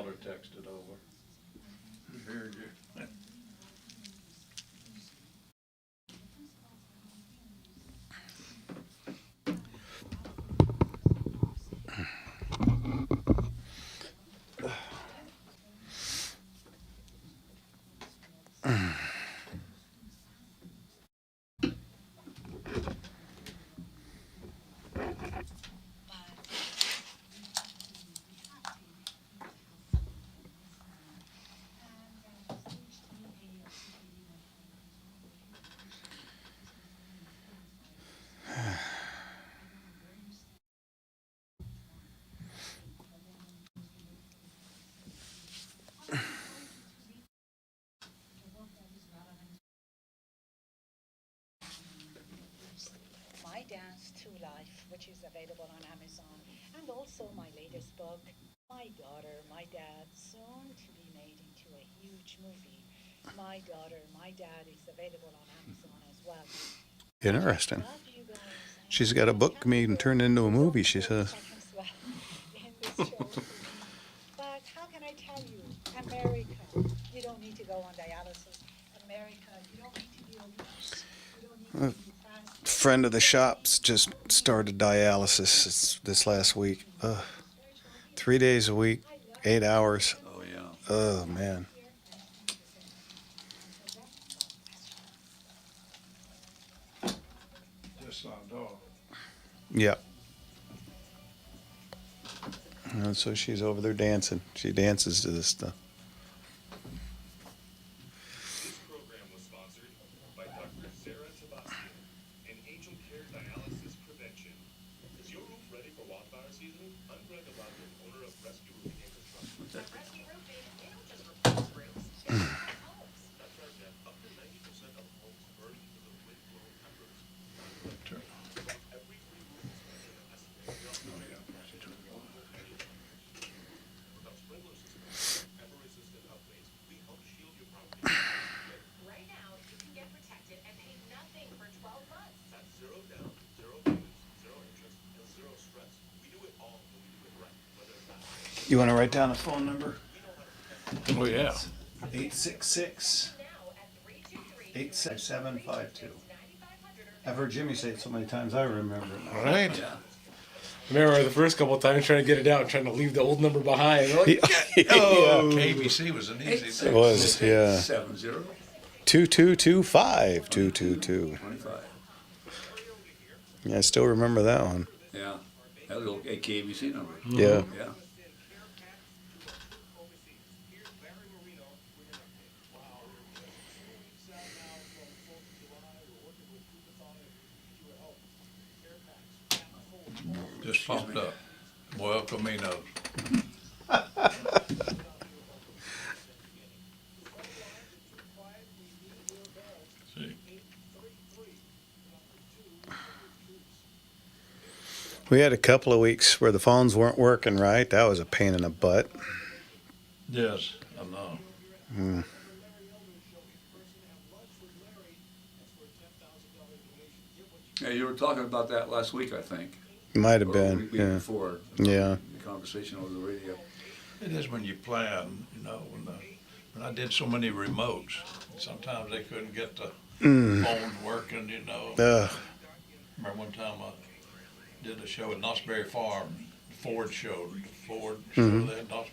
daughter texted over. Heard you. My Dance to Life, which is available on Amazon, and also my latest book, My Daughter, My Dad, soon to be made into a huge movie. My Daughter, My Dad is available on Amazon as well. Interesting. Love you guys. She's got a book made and turned into a movie, she says. In this show. But how can I tell you, America, you don't need to go on dialysis. America, you don't need to be obese. You don't need to be fast. Friend of the shop's just started dialysis this last week. 3 days a week, 8 hours. Oh, yeah. Oh, man. Just our dog. Yep. And so she's over there dancing. She dances to this stuff. This program was sponsored by Dr. Sarah Tabasco and Angel Care Dialysis Prevention. Is your roof ready for wildfire season? I'm Greg Abate, owner of Rescue Roofing and Construction. At Rescue Roofing, they don't just replace roofs, they repair homes. That's right, Jeff. Up to 90% of homes burned because of wind-blown embers. Every free roof inspection and estimated without sprinkler system, ember-resistant upgrades, we help shield your property. Right now, you can get protected and pay nothing for 12 months. That's zero down, zero payments, zero interest, and zero stress. We do it all, and we do it right. Whether it's not You want to write down the phone number? Oh, yeah. 866 Now at 323 86752. 9500 I've heard Jimmy say it so many times I remember it. All right. I remember the first couple of times trying to get it out, trying to leave the old number behind. Like, Oh, KBC was an easy it was, yeah. 70 2225 222. 25. Yeah, I still remember that one. Yeah. That was a KBC number. Yeah. Yeah. Just popped up. Well, Camino. See, We had a couple of weeks where the phones weren't working right. That was a pain in the butt. yes, I know. Yeah, you were talking about that last week, I think. Might have Or been. week Yeah. before. Yeah. The conversation over the radio. It is when you plan, you know, when I did so many remotes, sometimes they couldn't get the phones working, you know. Ugh. Remember one time I did a show at Knott's Farm, Ford show there at Knott's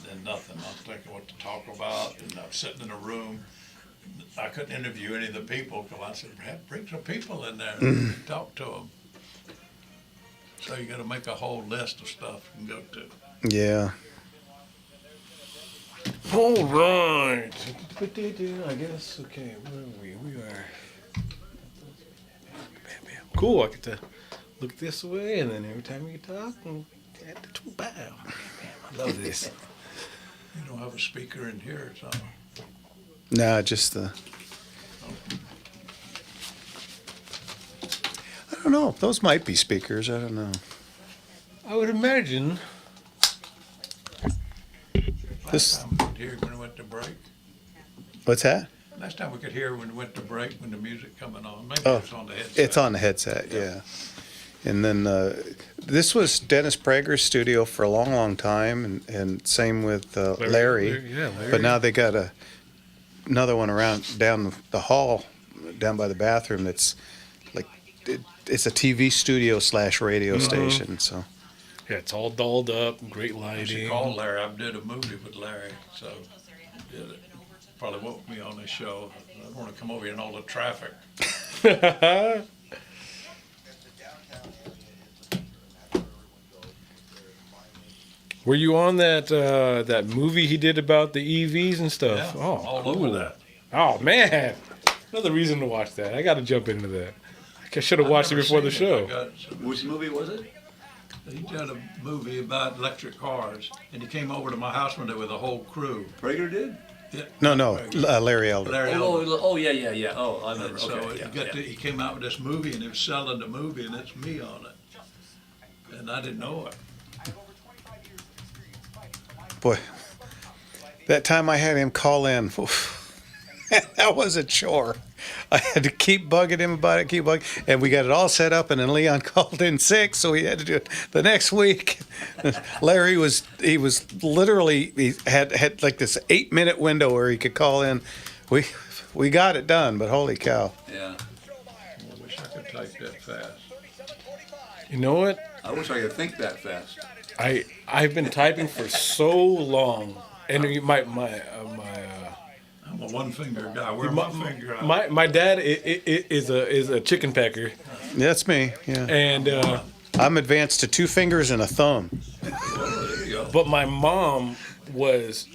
then nothing. I'm thinking what to talk about, and I'm sitting in a room. I couldn't interview any of the people because I said, bring some people in there and talk to them. So you got to make a whole list of stuff you can go to. Yeah. all right. I guess, okay, where are we? We are. Cool, I get to look this way, and then every time you talk, and add the two bow. I love this. You don't have a speaker in here, so Nah, just the. I don't know. Those might be speakers. I don't know. I would imagine. This. last time we could hear when we went to break. What's that? Last time we could hear when we went to break, when the music coming on. Maybe Oh, it's on the headset. It's on the headset, yeah. And then this was Dennis Prager's studio for a long, long time, and same with Larry. Yeah, Larry. But now they got another one around down the hall, down by the bathroom. That's like it's a TV studio / radio station. So Yeah, it's all dolled up, great I should lighting. call Larry. I did a movie with Larry, so did it. Probably woke me on this show. I want to come over here in all the traffic. Were you on that movie he did about the EVs and stuff? Yeah, Oh, all cool. over that. Oh man, another reason to watch that. I got to jump into that. I should have watched it I've before never the seen it. show. I got some- Which movie was it? He did a movie about electric cars, and he came over to my house one day with a whole crew. Prager did? Yeah, no, Larry Elder. Larry Elder. Yeah. Oh, I remember. And so Okay, he came out with this movie, and he was selling the movie, and it's me on it. And I didn't know it. Boy, that time I had him call in, that was a chore. I had to keep bugging him about it, and we got it all set up, and then Leon called in sick, so he had to do it the next week. Larry he had like this 8-minute window where he could call in. We got it done, but holy cow. Yeah. I wish I could type that fast. You know what? I wish I could think that fast. I've been typing for so long, and I'm a one-finger guy. Where my finger out? my dad is a chicken pecker, That's me, yeah. and I'm advanced to 2 fingers and a thumb. There you go. but my mom was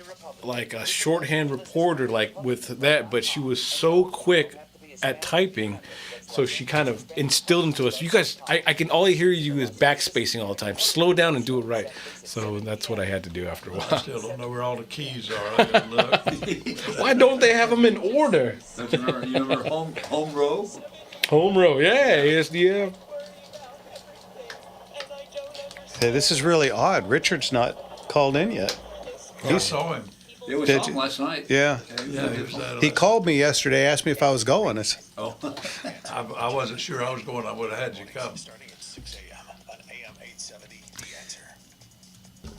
like a shorthand reporter, like with that, but she was so quick at typing. So she kind of instilled into us. You guys, I can all I hear you is backspacing all the time. Slow down and do it right. So that's what I had to do after a I while. still don't know where all the keys are. I gotta look. Why don't they have them in order? Don't you remember Home Row? Home row, yeah, ASDF. Hey, this is really odd. Richard's not called in yet. I saw him. It was Did on you- last night. Yeah. Yeah, he was that. He called me yesterday, asked me if I was going. I said, Oh. I wasn't sure I was going. I would have had you come.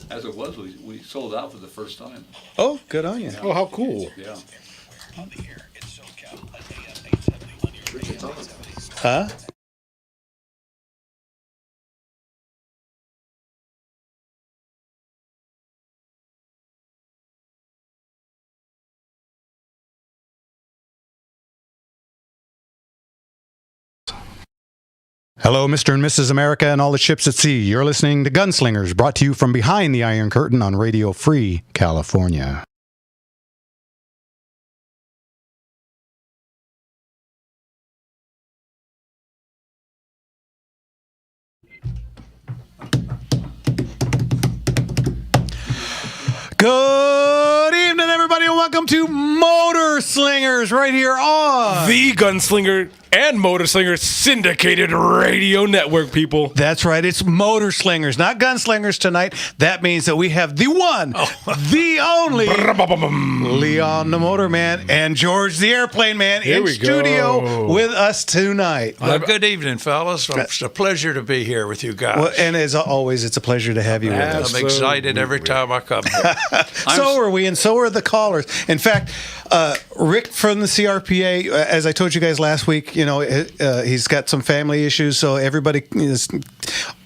As it was, we sold out for the first time. oh, good on you. Oh, how cool. Yeah. Huh? Hello, Mr. and Mrs. America and all the ships at sea. You're listening to Gunslingers, brought to you from behind the Iron Curtain on Radio Free California. Good evening, everybody, and welcome to Motor Slingers right here on. The Gunslinger and Motorslinger syndicated radio network, people. That's right. It's Motor Slingers, not Gunslingers tonight. That means that we have the one, the only Leon the Motor Man and George the Airplane Man Here in we go. studio with us tonight. Well, good evening, fellas. It's a pleasure to be here with you guys. Well, and as always, it's a pleasure to have you with us. I'm excited every time I come here. So are we, and so are the callers. In fact, Rick from the CRPA, as I told you guys last week, you know, he's got some family issues. So everybody,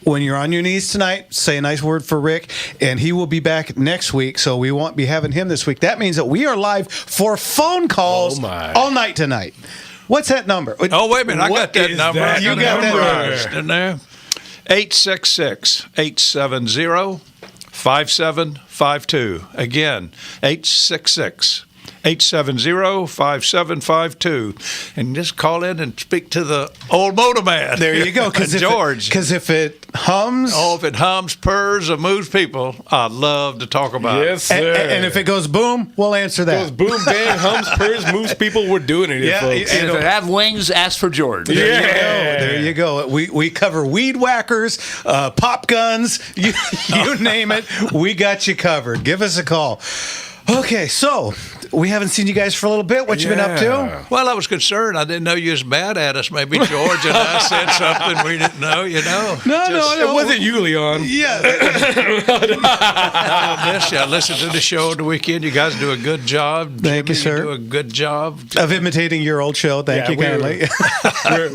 when you're on your knees tonight, say a nice word for Rick, and he will be back next week. So we won't be having him this week. That means that we are live for phone calls all night tonight. What's that number? Oh, wait a minute. I What got that is number. that? You got that memorized in there. 866-870-5752. Again, 866-870-5752. And just call in and speak to the old motor man. There you go. George. Because if it hums, Oh, if it hums, purrs, or moves people, I'd love to talk about Yes, it. sir. and if it goes boom, we'll answer that. goes boom, bang, hums, purrs, moves people, we're doing it here, Yeah, folks. And if it have wings, ask for George. There you go. We cover weed whackers, pop guns, you name it. We got you covered. Give us a call. Okay, so we haven't seen you guys for a little bit. What you been up to? Well, I was concerned. I didn't know you was mad at us. Maybe George and I said something we didn't know, It wasn't you, Leon. Yeah. I miss you. I listened to the show on the weekend. You guys do a good job. Thank you, Jimmy, sir. do a good job. Of imitating your old show. Thank you kindly.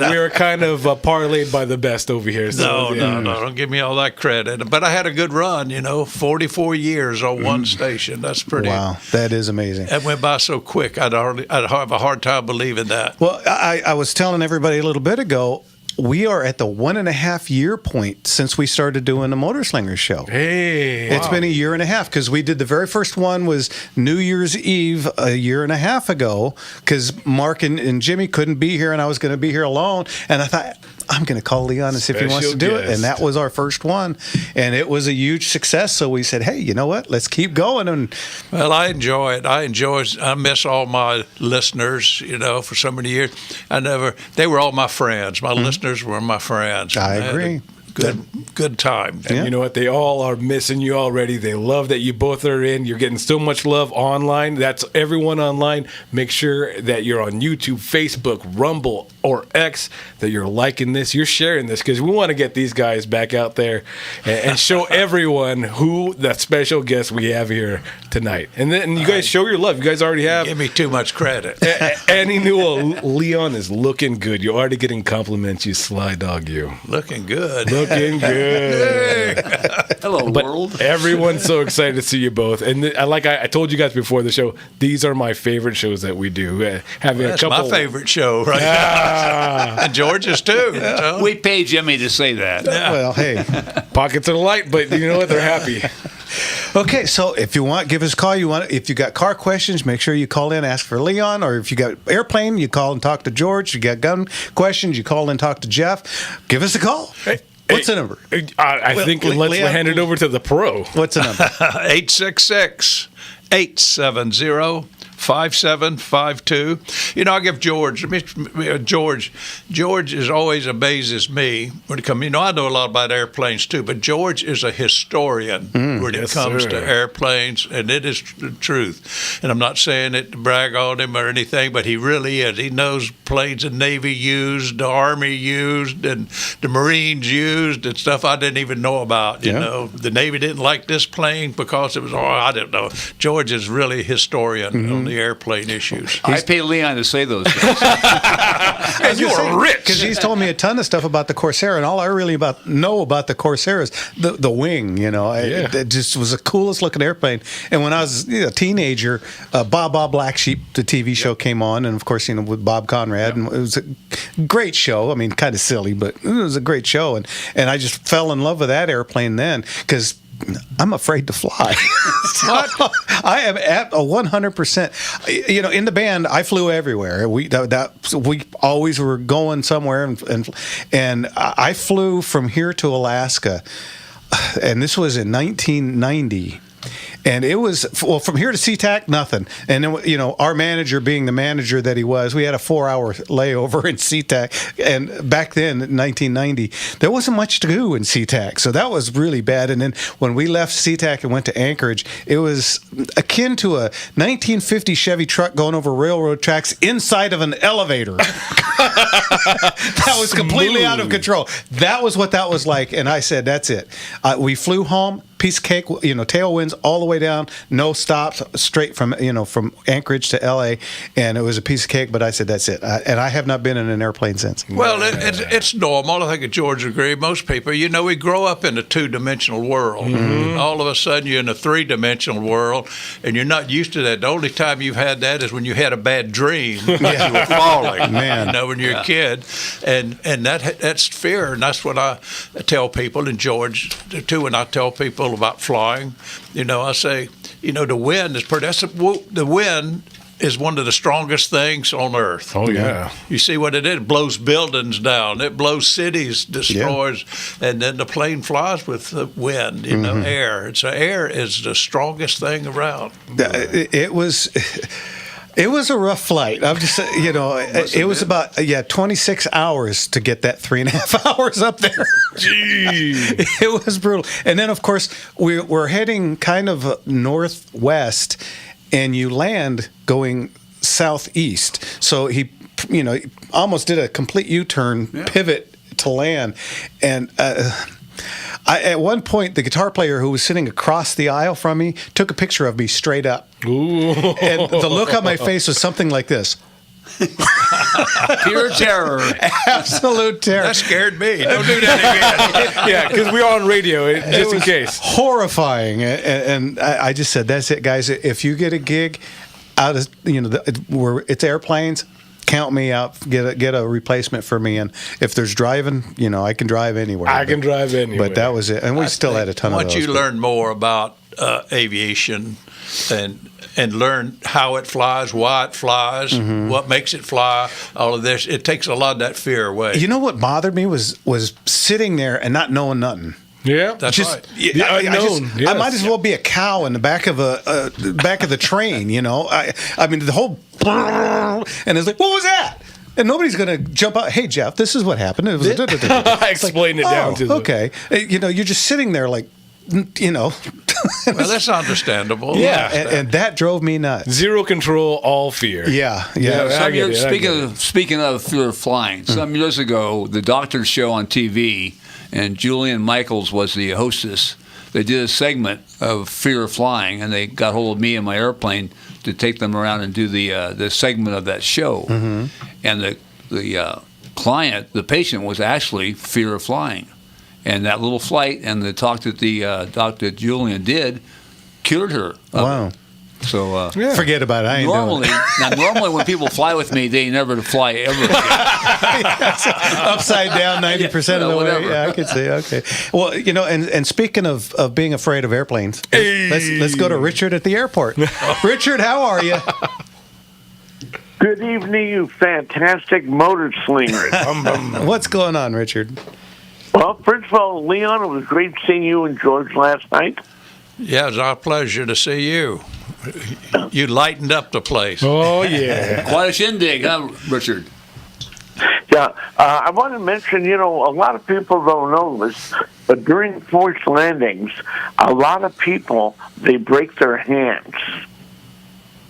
We were kind of parlayed by the best over here. So, No, don't give me all that credit. But I had a good run, 44 years on one station. That's pretty. Wow, that is amazing. That went by so quick. I'd have a hard time believing that. Well, I was telling everybody a little bit ago, we are at the 1.5 year point since we started doing the Motorslinger show. Hey. It's been a year and a half because we did the very first one was New Year's Eve a year and a half ago because Mark and Jimmy couldn't be here and I was going to be here alone. And I thought, I'm going to call Leon and see if he wants to do it. And that was our first one. And it was a huge success. So we said, hey, you know what? Let's keep going. And Well, I enjoy it. I miss all my listeners, for so many years. They were all my friends. My listeners were my friends. I had agree. a good time. And you know what? They all are missing you already. They love that you both are in. You're getting so much love online. That's everyone online. Make sure that you're on YouTube, Facebook, Rumble, or X, that you're liking this. You're sharing this because we want to get these guys back out there and show everyone who the special guest we have here tonight. And then you guys show your love. You guys already have. Give me too much credit. And he knew Leon is looking good. You're already getting compliments. You sly dog, you. Looking good. Looking good. Hello, But world. everyone's so excited to see you both. And I told you guys before the show, these are my favorite shows that we do. Having That's a couple. my favorite show right now. And George's too. so. We paid Jimmy to say that. well, hey. Pockets are light, but you know what? They're happy. Okay, so if you want, give us a call. If you got car questions, make sure you call in, ask for Leon. Or if you got airplane, you call and talk to George. You got gun questions, you call and talk to Jeff. Give us a call. What's the number? I think let's Leon, hand it over to the pro. What's the number? 866-870-5752. I give George is always amazes me when it comes. I know a lot about airplanes too, but George is a historian when it comes to airplanes, and it is the truth. And I'm not saying it to brag on him or anything, but he really is. He knows planes the Navy used, the Army used, and the Marines used, and stuff I didn't even know about. The Navy didn't like this plane because it was, I don't know. George is really a historian on the airplane issues. I pay Leon to say those things. And you are rich. Because he's told me a ton of stuff about the Corsair, and all I really know about the Corsair is the wing. It just was the coolest looking airplane. And when I was a teenager, Bob Black Sheep, the TV show, came on, and of course, with Bob Conrad, and it was a great show. I mean, kind of silly, but it was a great show, and I just fell in love with that airplane then because I'm afraid to fly. So, I am at a 100%. In the band, I flew everywhere. We always were going somewhere, and I flew from here to Alaska, and this was in 1990. And it was, from here to SeaTac, nothing. And then, our manager being the manager that he was, we had a 4-hour layover in SeaTac. And back then, in 1990, there wasn't much to do in SeaTac. So that was really bad. And then when we left SeaTac and went to Anchorage, it was akin to a 1950 Chevy truck going over railroad tracks inside of an elevator. That was completely out of control. That was what that was like. And I said, that's it. We flew home. Piece of cake, tailwinds all the way down, no stops, straight from Anchorage to LA, and it was a piece of cake. But I said, that's it, and I have not been in an airplane since. Well, it's normal. I think George agreed. Most people, we grow up in a 2-dimensional world. Mm-hmm. All of a sudden, you're in a 3-dimensional world, and you're not used to that. The only time you've had that is when you had a bad dream, you were falling. Man, when you're a kid, and that's fear, and that's what I tell people, and George too. When I tell people about flying, I say, the wind is the wind is one of the strongest things on earth. Oh yeah. You see what it is? It blows buildings down. It blows cities, destroys, and then the plane flies with the wind, air. So air is the strongest thing around. It was a rough flight. I'm just, it was about 26 hours to get that 3.5 hours up there. Gee. It was brutal. And then, of course, we're heading kind of northwest, and you land going southeast. So he, almost did a complete U-turn, pivot to land, and. At one point, the guitar player who was sitting across the aisle from me took a picture of me straight up. Ooh. And the look on my face was something like this. Pure terror. Absolute terror. That scared me. Don't do that again. Yeah, because we're on radio, just in case. Horrifying. And I just said, that's it, guys. If you get a gig out of, where it's airplanes, count me out. Get a replacement for me. And if there's driving, I can drive anywhere. I can drive anywhere. But that was it. And we still had a ton of those. Once you learn more about aviation and learn how it flies, why it flies, what makes it fly, all of this, it takes a lot of that fear away. You know what bothered me was sitting there and not knowing nothing. Yeah, That's right. The unknown. I might as well be a cow in the back of the train. I mean the whole and it's like, what was that? And nobody's going to jump out. Hey Jeff, this is what happened. It was Explain it down to them. Okay. You're just sitting there like, Well, that's understandable. Yeah, and that drove me nuts. Zero control, all fear. Yeah. I get it, Speaking of fear of flying, some years ago, the doctor's show on TV, and Julian Michaels was the hostess. They did a segment of fear of flying, and they got hold of me in my airplane to take them around and do the segment of that show. And the client, the patient, was actually fear of flying. And that little flight and the talk that the Dr. Julian did cured her. Wow. So Forget about it. I ain't normally, when people fly with me, they never fly ever again. Upside down 90% of the way. whatever. Yeah, I could see. Okay. Well, and speaking of being afraid of airplanes, let's go to Richard at the airport. Richard, how are you? Good evening, you fantastic motor slingers. What's going on, Richard? Well, first of all, Leon, it was great seeing you and George last night. Yeah, it's our pleasure to see you. You lightened up the place. Oh, yeah. Quite a shindig, huh, Richard? Yeah, I want to mention, a lot of people don't know this, but during forced landings, a lot of people, they break their hands.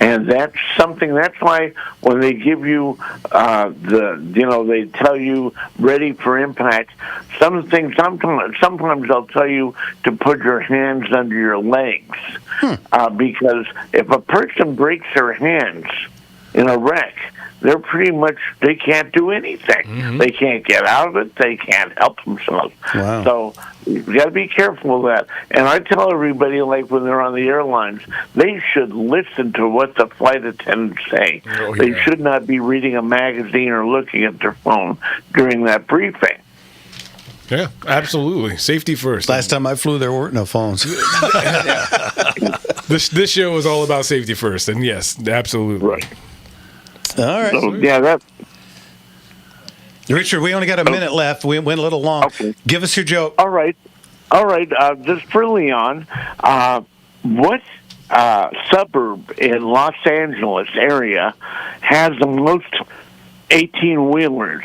And that's why when they give you they tell you ready for impact, sometimes they'll tell you to put your hands under your legs. Because if a person breaks their hands in a wreck, they can't do anything. They can't get out of it. They can't help themselves. Wow. So you got to be careful of that. And I tell everybody, like when they're on the airlines, they should listen to what the flight attendants say. They should not be reading a magazine or looking at their phone during that briefing. Yeah, absolutely. Safety first. Last time I flew, there weren't no phones. This show was all about safety first, and yes, absolutely. Right. All right. So, yeah, that. Richard, we only got a minute left. We went a little long. Okay. Give us your joke. All right. Just for Leon, what suburb in Los Angeles area has the most 18-wheelers?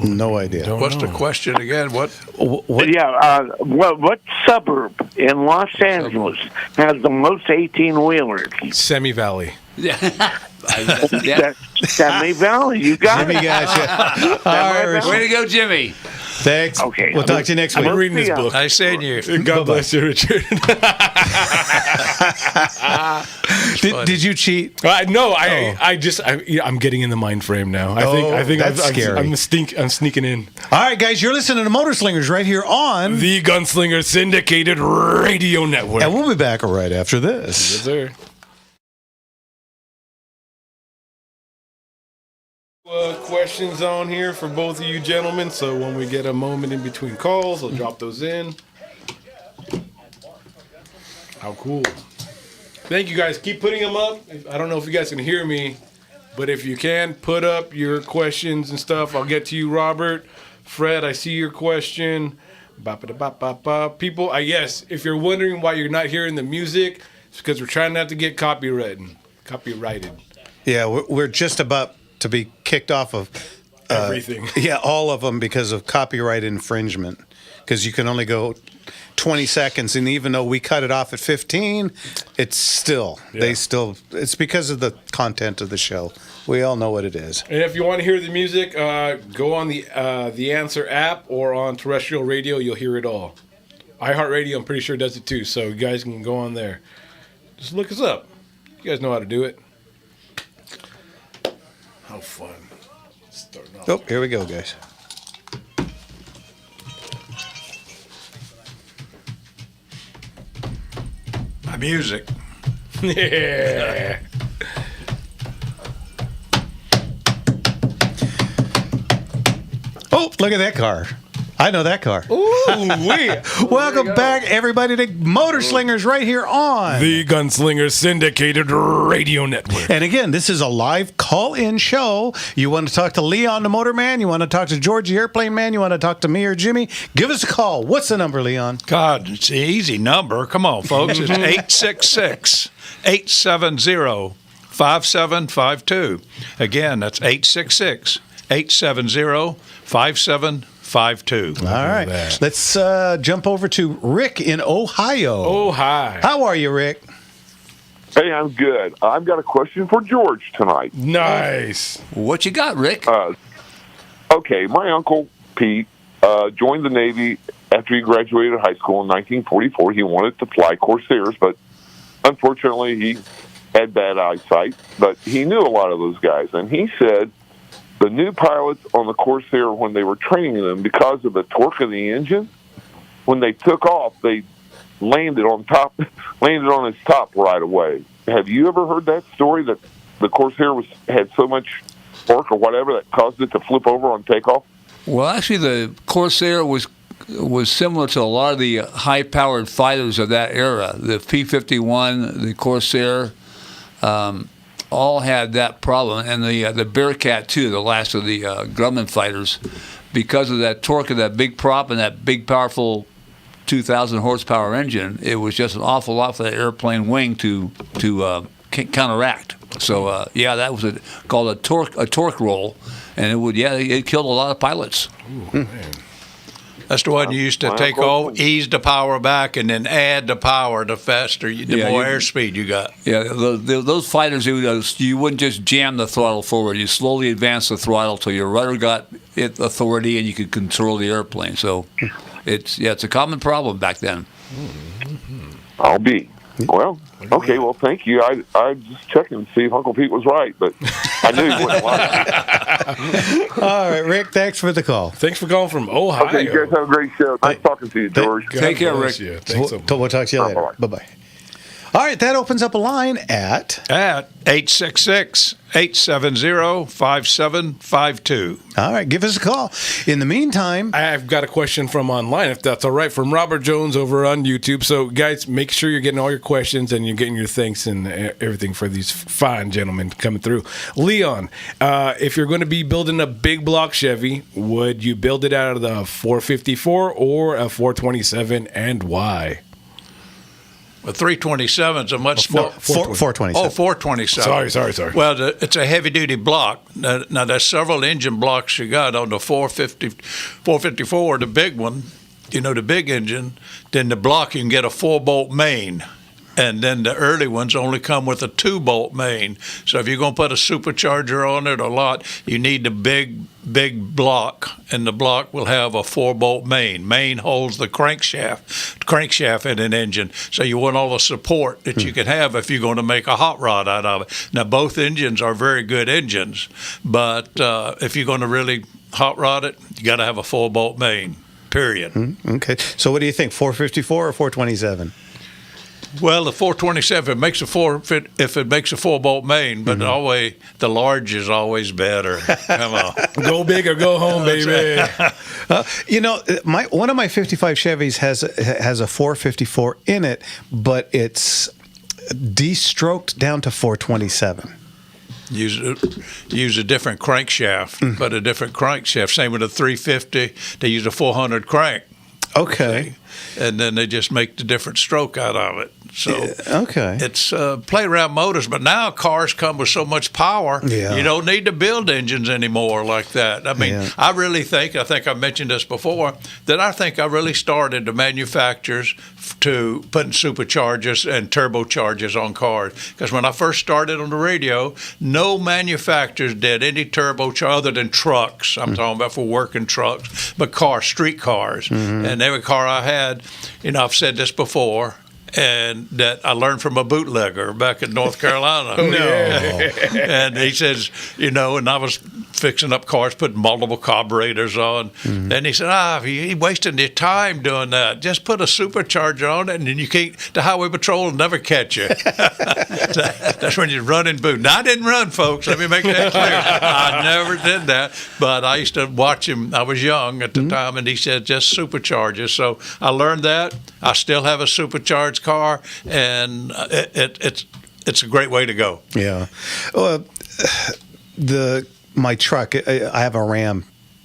No idea. What's the question again? What? Yeah, what suburb in Los Angeles has the most 18-wheelers? Semi Valley. Semi Valley. You got Jimmy it. got you. All right, Richard. Way to go, Jimmy. Thanks. Okay. We'll talk to you next week. I'm reading this book. I seen you. God bless you, Richard. Did you cheat? No, I'm getting in the mind frame now. I think that's scary. I'm sneaking in. All right, guys, you're listening to Motor Slingers right here on The Gunslinger Syndicated Radio Network. and we'll be back right after this. Yes, sir. Questions on here for both of you gentlemen, so when we get a moment in between calls, I'll drop those in. How cool. Thank you guys. Keep putting them up. I don't know if you guys can hear me, but if you can, put up your questions and stuff. I'll get to you, Robert. Fred, I see your question. People, yes, if you're wondering why you're not hearing the music, it's because we're trying not to get copyrighted. Yeah, we're just about to be kicked off of Everything. Yeah, all of them because of copyright infringement. because you can only go 20 seconds, and even though we cut it off at 15, it's still it's because of the content of the show. We all know what it is. And if you want to hear the music, go on the Answer app or on terrestrial radio. You'll hear it all. iHeartRadio, I'm pretty sure, does it too. So you guys can go on there. Just look us up. You guys know how to do it. How fun. Starting off. Oh, here we go, guys. My music. Yeah. Oh, look at that car. I know that car. Ooh, Welcome back, everybody, to Motor Slingers right here on the Gunslinger Syndicated Radio Network. And again, this is a live call-in show. You want to talk to Leon the Motorman? You want to talk to George the Airplane Man? You want to talk to me or Jimmy? Give us a call. What's the number, Leon? God, it's an easy number. Come on, folks. It's 866-870-5752. Again, that's 866-870-5752. All right. Let's jump over to Rick in Ohio. Oh, hi. How are you, Rick? Hey, I'm good. I've got a question for George tonight. Nice. What you got, Rick? Okay, my uncle Pete joined the Navy after he graduated high school in 1944. He wanted to fly Corsairs, but unfortunately he had bad eyesight. But he knew a lot of those guys, and he said the new pilots on the Corsair, when they were training them, because of the torque of the engine, when they took off, they landed on its top right away. Have you ever heard that story, that the Corsair had so much torque or whatever that caused it to flip over on takeoff? Well, actually, the Corsair was similar to a lot of the high-powered fighters of that era. The P-51, the Corsair, all had that problem, and the Bearcat too, the last of the Grumman fighters, because of that torque of that big prop and that big, powerful 2,000 horsepower engine. It was just an awful lot for that airplane wing to counteract. So that was called a torque roll, and it killed a lot of pilots. Ooh, man. That's the one you used to take off, ease the power back, and then add the power the faster, the more airspeed you got. Yeah, those fighters, you wouldn't just jam the throttle forward. You slowly advance the throttle till your rudder got authority and you could control the airplane. So it's a common problem back then. I'll be. Well, okay, well, thank you. I was just checking to see if Uncle Pete was right, but I knew he wasn't lying. All right, Rick, thanks for the call. Thanks for calling from Ohio. Okay, you guys have a great show. Nice talking to you, George. Take care, Rick. Thanks so much. We'll talk to you later. Bye-bye. All right, that opens up a line at 866-870-5752. All right, give us a call. In the meantime, I've got a question from online, if that's all right, from Robert Jones over on YouTube. So, guys, make sure you're getting all your questions and you're getting your thanks and everything for these fine gentlemen coming through. Leon, if you're going to be building a big block Chevy, would you build it out of the 454 or a 427, and why? A 327's a much smaller. 427. Oh, 427. Sorry. Well, it's a heavy-duty block. Now, there's several engine blocks you got on the 454, the big one, the big engine. Then the block, you can get a 4-bolt main. And then the early ones only come with a 2-bolt main. So if you're going to put a supercharger on it a lot, you need the big block, and the block will have a 4-bolt main. Main holds the crankshaft in an engine. So you want all the support that you can have if you're going to make a hot rod out of it. Now, both engines are very good engines, but if you're going to really hot rod it, you got to have a 4-bolt main, period. Okay. So what do you think, 454 or 427? Well, the 427 if it makes a 4-bolt main, but always the large is always better. Come on, go big or go home, baby. One of my 55 Chevys has a 454 in it, but it's de-stroked down to 427. Use a different crankshaft, but a different crankshaft. Same with a 350. They use a 400 crank. Okay. and then they just make the different stroke out of it. So Okay. it's play around motors, but now cars come with so much power. Yeah. You don't need to build engines anymore like that. I mean, Yeah. I really think I mentioned this before, that I think I really started the manufacturers to putting superchargers and turbochargers on cars. Because when I first started on the radio, no manufacturers did any turbocharger other than trucks. I'm talking about for working trucks, but street cars. And every car I had, I've said this before, and that I learned from a bootlegger back in North Carolina. And he says, and I was fixing up cars, putting multiple carburetors on. And he said, you're wasting your time doing that. Just put a supercharger on it, and then the highway patrol will never catch you. That's when you run and boot. Now, I didn't run, folks. Let me make that clear. I never did that. But I used to watch him. I was young at the time, and he said, just superchargers. So I learned that. I still have a supercharged car, and it's a great way to go. Yeah. Well, my truck, I have a Ram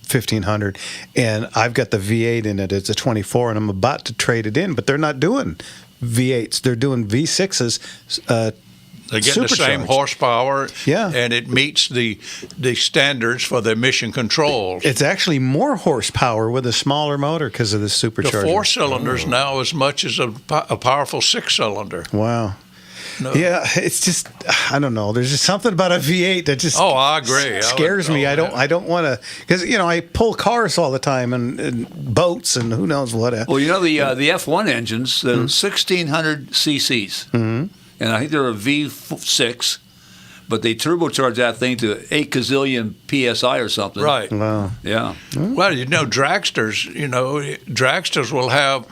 1500, and I've got the V8 in it. It's a 24, and I'm about to trade it in, but they're not doing V8s. They're doing V6s. They get the same horsepower, and it meets the standards for the emission controls. It's actually more horsepower with a smaller motor because of the supercharger. The 4 cylinders now as much as a powerful 6-cylinder. Wow. No. Yeah, it's just, I don't know. There's just something about a V8 that just I agree. Scares me. I don't want to, because I pull cars all the time and boats and who knows what. Well, the F1 engines, the 1600 cc's, and I think they're a V6, but they turbocharge that thing to 8 gazillion psi or something. Right. Wow. Yeah. Well, dragsters will have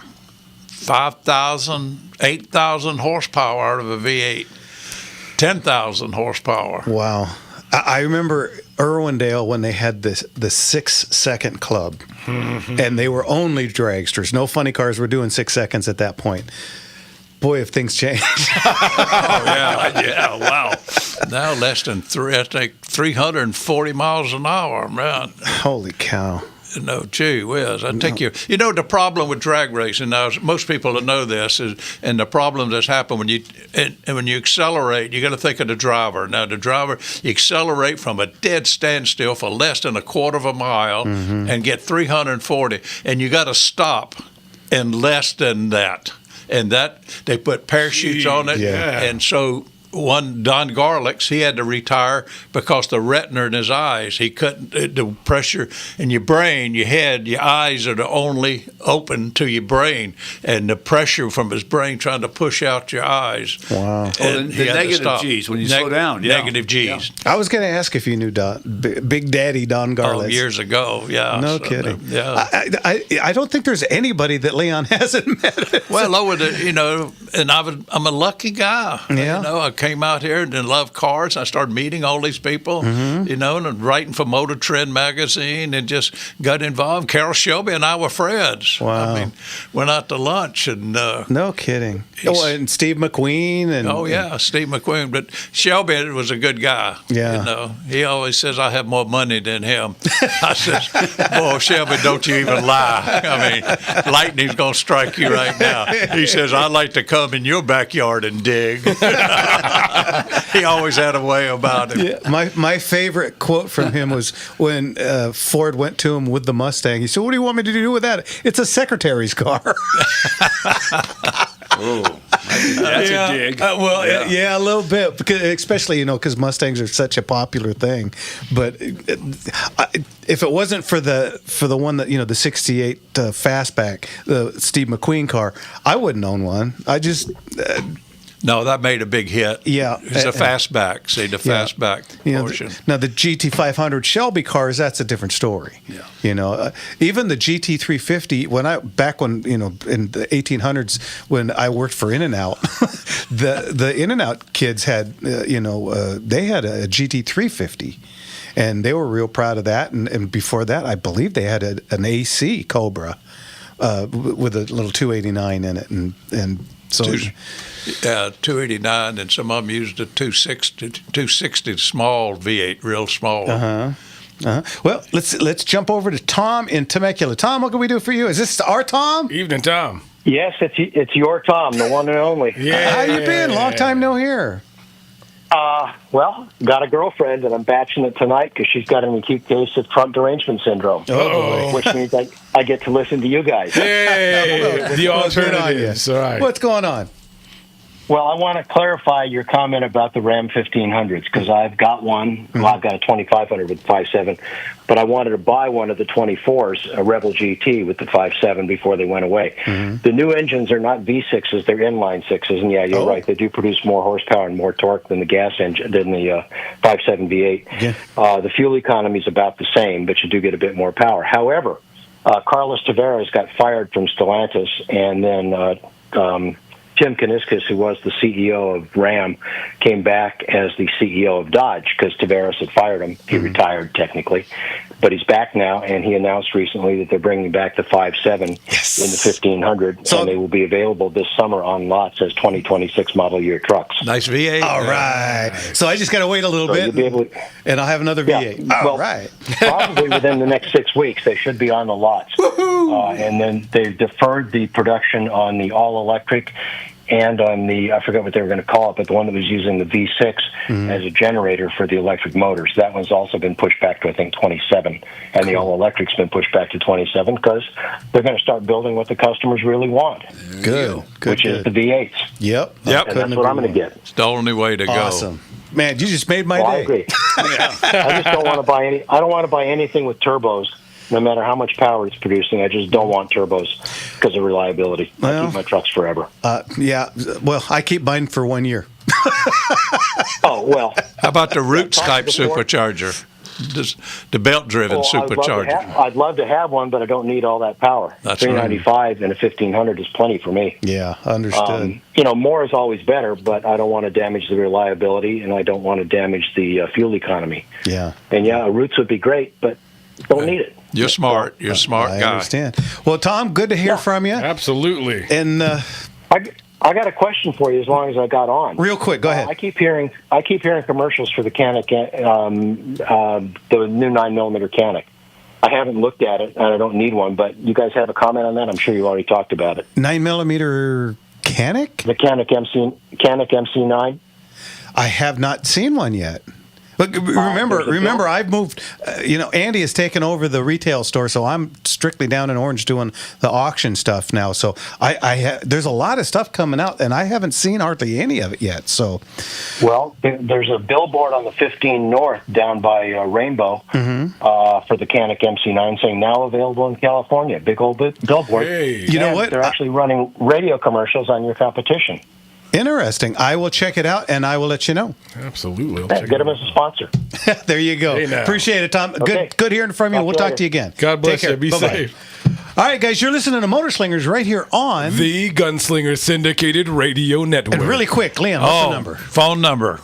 5,000, 8,000 horsepower out of a V8, 10,000 horsepower. Wow. I remember Irwindale when they had the 6-second club, and they were only dragsters. No funny cars were doing 6 seconds at that point. Boy, if things change. Yeah, wow. Now less than 340 miles an hour, man. Holy cow. Gee whiz. I take you. The problem with drag racing now, most people that know this is, and the problem that's happened when you accelerate, you got to think of the driver. Now, the driver, you accelerate from a dead standstill for less than a quarter of a mile and get 340, and you got to stop in less than that. And that they put parachutes on it, and so. Don Garlics, he had to retire because the retina in his eyes, he couldn't, the pressure in your brain, your head, your eyes are the only open to your brain, and the pressure from his brain trying to push out your eyes. Wow. The negative G's when you slow down. Negative G's. I was going to ask if you knew Big Daddy Don Garlics. Years ago, yeah. No kidding. Yeah. I don't think there's anybody that Leon hasn't met. Well, over the, and I'm a lucky guy. Yeah. I came out here and loved cars. I started meeting all these people, and writing for Motor Trend magazine, and just got involved. Carroll Shelby and I were friends. Wow. I mean, went out to lunch and. No kidding. And Steve McQueen and. Oh yeah, Steve McQueen. But Shelby was a good guy. Yeah. He always says I have more money than him. I says, boy, Shelby, don't you even lie. I mean, lightning's gonna strike you right now. He says I'd like to come in your backyard and dig. He always had a way about him. Yeah. My favorite quote from him was when Ford went to him with the Mustang. He said, "What do you want me to do with that? It's a secretary's car." Oh, that's a dig. Yeah, a little bit, because especially because Mustangs are such a popular thing. But if it wasn't for the one that the '68 fastback, the Steve McQueen car, I wouldn't own one. I just. No, that made a big hit. Yeah. It's a fastback, the fastback portion. Now, the GT500 Shelby cars, that's a different story. Yeah. Even the GT350, back when, in the 1800s, when I worked for In-N-Out, the In-N-Out kids had, they had a GT350. And they were real proud of that. And before that, I believe they had an AC Cobra with a little 289 in it. And so... 289, and some of them used a 260 small V8, real small. Well, let's jump over to Tom in Temecula. Tom, what can we do for you? Is this our Tom? Evening, Tom. Yes, it's your Tom, the one and only. Yeah. How you been? Long time no hear. Well, got a girlfriend, and I'm batching it tonight because she's got an acute case of trunk derangement syndrome. Uh-oh. Which means I get to listen to you guys. Hey, the alternatives. All right. What's going on? Well, I want to clarify your comment about the Ram 1500s because I've got one. Well, I've got a 2500 with 5.7, but I wanted to buy one of the 24s, a Rebel GT with the 5.7 before they went away. The new engines are not V6s; they're inline sixes, and yeah, you're right. They do produce more horsepower and more torque than the gas engine than the 5.7 V8. Yeah. The fuel economy is about the same, but you do get a bit more power. However, Carlos Tavares got fired from Stellantis, and then Tim Kuniskis, who was the CEO of Ram, came back as the CEO of Dodge because Tavares had fired him. He retired technically, but he's back now, and he announced recently that they're bringing back the 5.7 in the 1500, and they will be available this summer on lots as 2026 model year trucks. Nice V8. All right. So I just got to wait a little So bit, you'll be able to, and I'll have another V8. All right. Probably within the next 6 weeks, they should be on the lots. And then they deferred the production on the all-electric and on the, I forget what they were going to call it, but the one that was using the V6 as a generator for the electric motors. That one's also been pushed back to, I think, 27. And the all-electric's been pushed back to 27 because they're going to start building what the customers really want. Good. Which is the V8s. Yep. And that's what I'm going to get. It's the only way to go. Awesome. Man, you just made my day. I agree. I just don't want to buy I don't want to buy anything with turbos. No matter how much power it's producing, I just don't want turbos because of reliability. I keep my trucks forever. Yeah. Well, I keep mine for 1 year. Oh, well. How about the root type supercharger? The belt-driven supercharger. I'd love to have one, but I don't need all that power. That's 395 and a 1500 is plenty for me. Yeah, understood. More is always better, but I don't want to damage the reliability, and I don't want to damage the fuel economy. Yeah. And roots would be great, but don't need it. You're smart. You're a smart guy. I understand. Well, Tom, good to hear from you. Absolutely. And I got a question for you. As long as I got on, real quick, go ahead. I keep hearing commercials for the Canic, the new 9mm Canic. I haven't looked at it, and I don't need one. But you guys have a comment on that? I'm sure you already talked about it. 9mm Canic? The Canic MC9. I have not seen one yet. But remember, I've moved. Andy has taken over the retail store, so I'm strictly down in Orange doing the auction stuff now. So there's a lot of stuff coming out, and I haven't seen hardly any of it yet. So, well, there's a billboard on the 15 North down by Rainbow for the Canic MC9 saying now available in California. Big old billboard. Hey. You know what? They're actually running radio commercials on your competition. Interesting. I will check it out, and I will let you know. Absolutely. Get them as a sponsor. There you go. Hey, appreciate it, Tom. Okay. Good hearing from you. We'll talk to you again. God bless Take care. you. Be Bye-bye. safe. All right, guys, you're listening to Motor Slingers right here on The Gunslinger Syndicated Radio Network. And really quick, Liam, what's the number? Phone number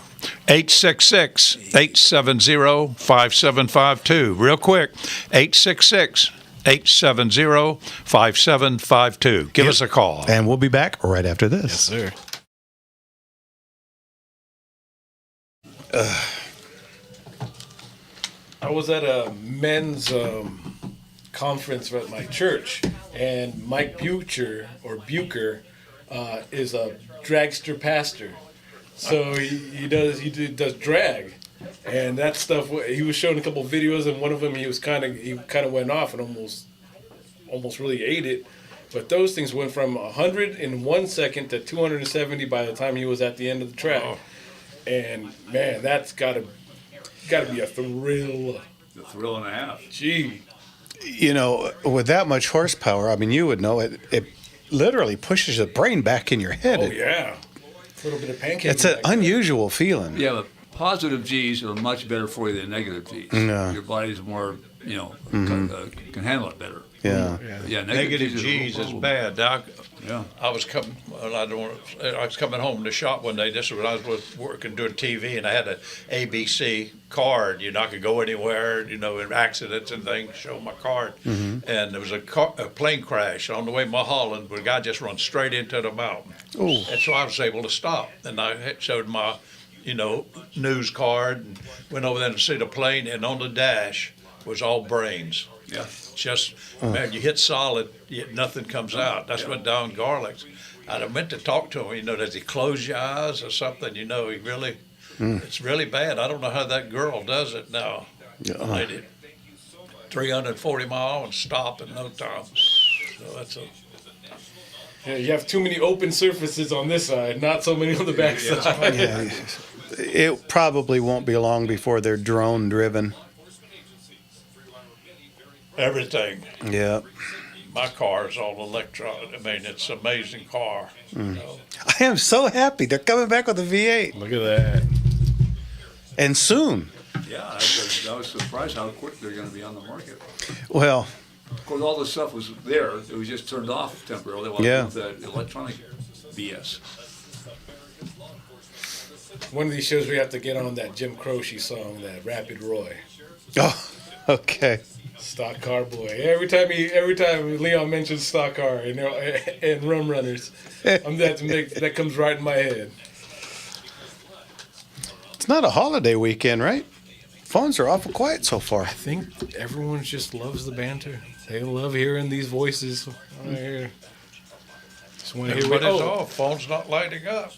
866-870-5752. Real quick, 866-870-5752. Give us a call. And we'll be back right after this. Yes, sir. I was at a men's conference at my church, and Mike Bucher is a dragster pastor. So he does drag, and that stuff. He was showing a couple of videos, and one of them he kind of went off and almost really ate it. But those things went from 100 in 1 second to 270 by the time he was at the end of the track. Oh. And man, that's gotta be a thrill. A thrill and a half. Gee. With that much horsepower, I mean, you would know it literally pushes the brain back in your head. Oh, yeah. A little bit of pancake. It's an unusual feeling. Yeah, but positive G's are much better for you than negative G's. No. Your body's more, can handle it better. Yeah. Yeah. Negative G's is bad, Doc. Yeah. I was coming home from the shop one day. This was when I was working doing TV, and I had an ABC card. I could go anywhere. In accidents and things, show my card. Mm-hmm. And there was a plane crash on the way to Mulholland, where a guy just run straight into the mountain. Ooh. And so I was able to stop, and I showed my, news card, and went over there to see the plane, and on the dash was all brains. Yeah. Just, man, you hit solid, yet nothing comes out. That's what Don Garlick's. I meant to talk to him, does he close your eyes or something? He really, it's really bad. I don't know how that girl does it now. Lady, 340 mile and stop in no time. So that's Yeah, you have too many open surfaces on this side, not so many on the back side. Yeah. It probably won't be long before they're drone driven. everything. Yeah. My car is all electronic. I mean, it's an amazing car. I am so happy. They're coming back with a V8. Look at that. And soon. Yeah, I was surprised how quick they're going to be on the market. Well, Of course, all this stuff was there. It was just turned off temporarily while Yeah. with the electronic BS. One of these shows we have to get on that Jim Croce song, that Rapid Roy. oh, okay. Stock car boy. Every time Leon mentions stock car and rum runners, that comes right in my head. It's not a holiday weekend, right? Phones are awful quiet so far. I think everyone just loves the banter. They love hearing these voices right here. Just want to hear Everybody's off. Phone's not lighting up.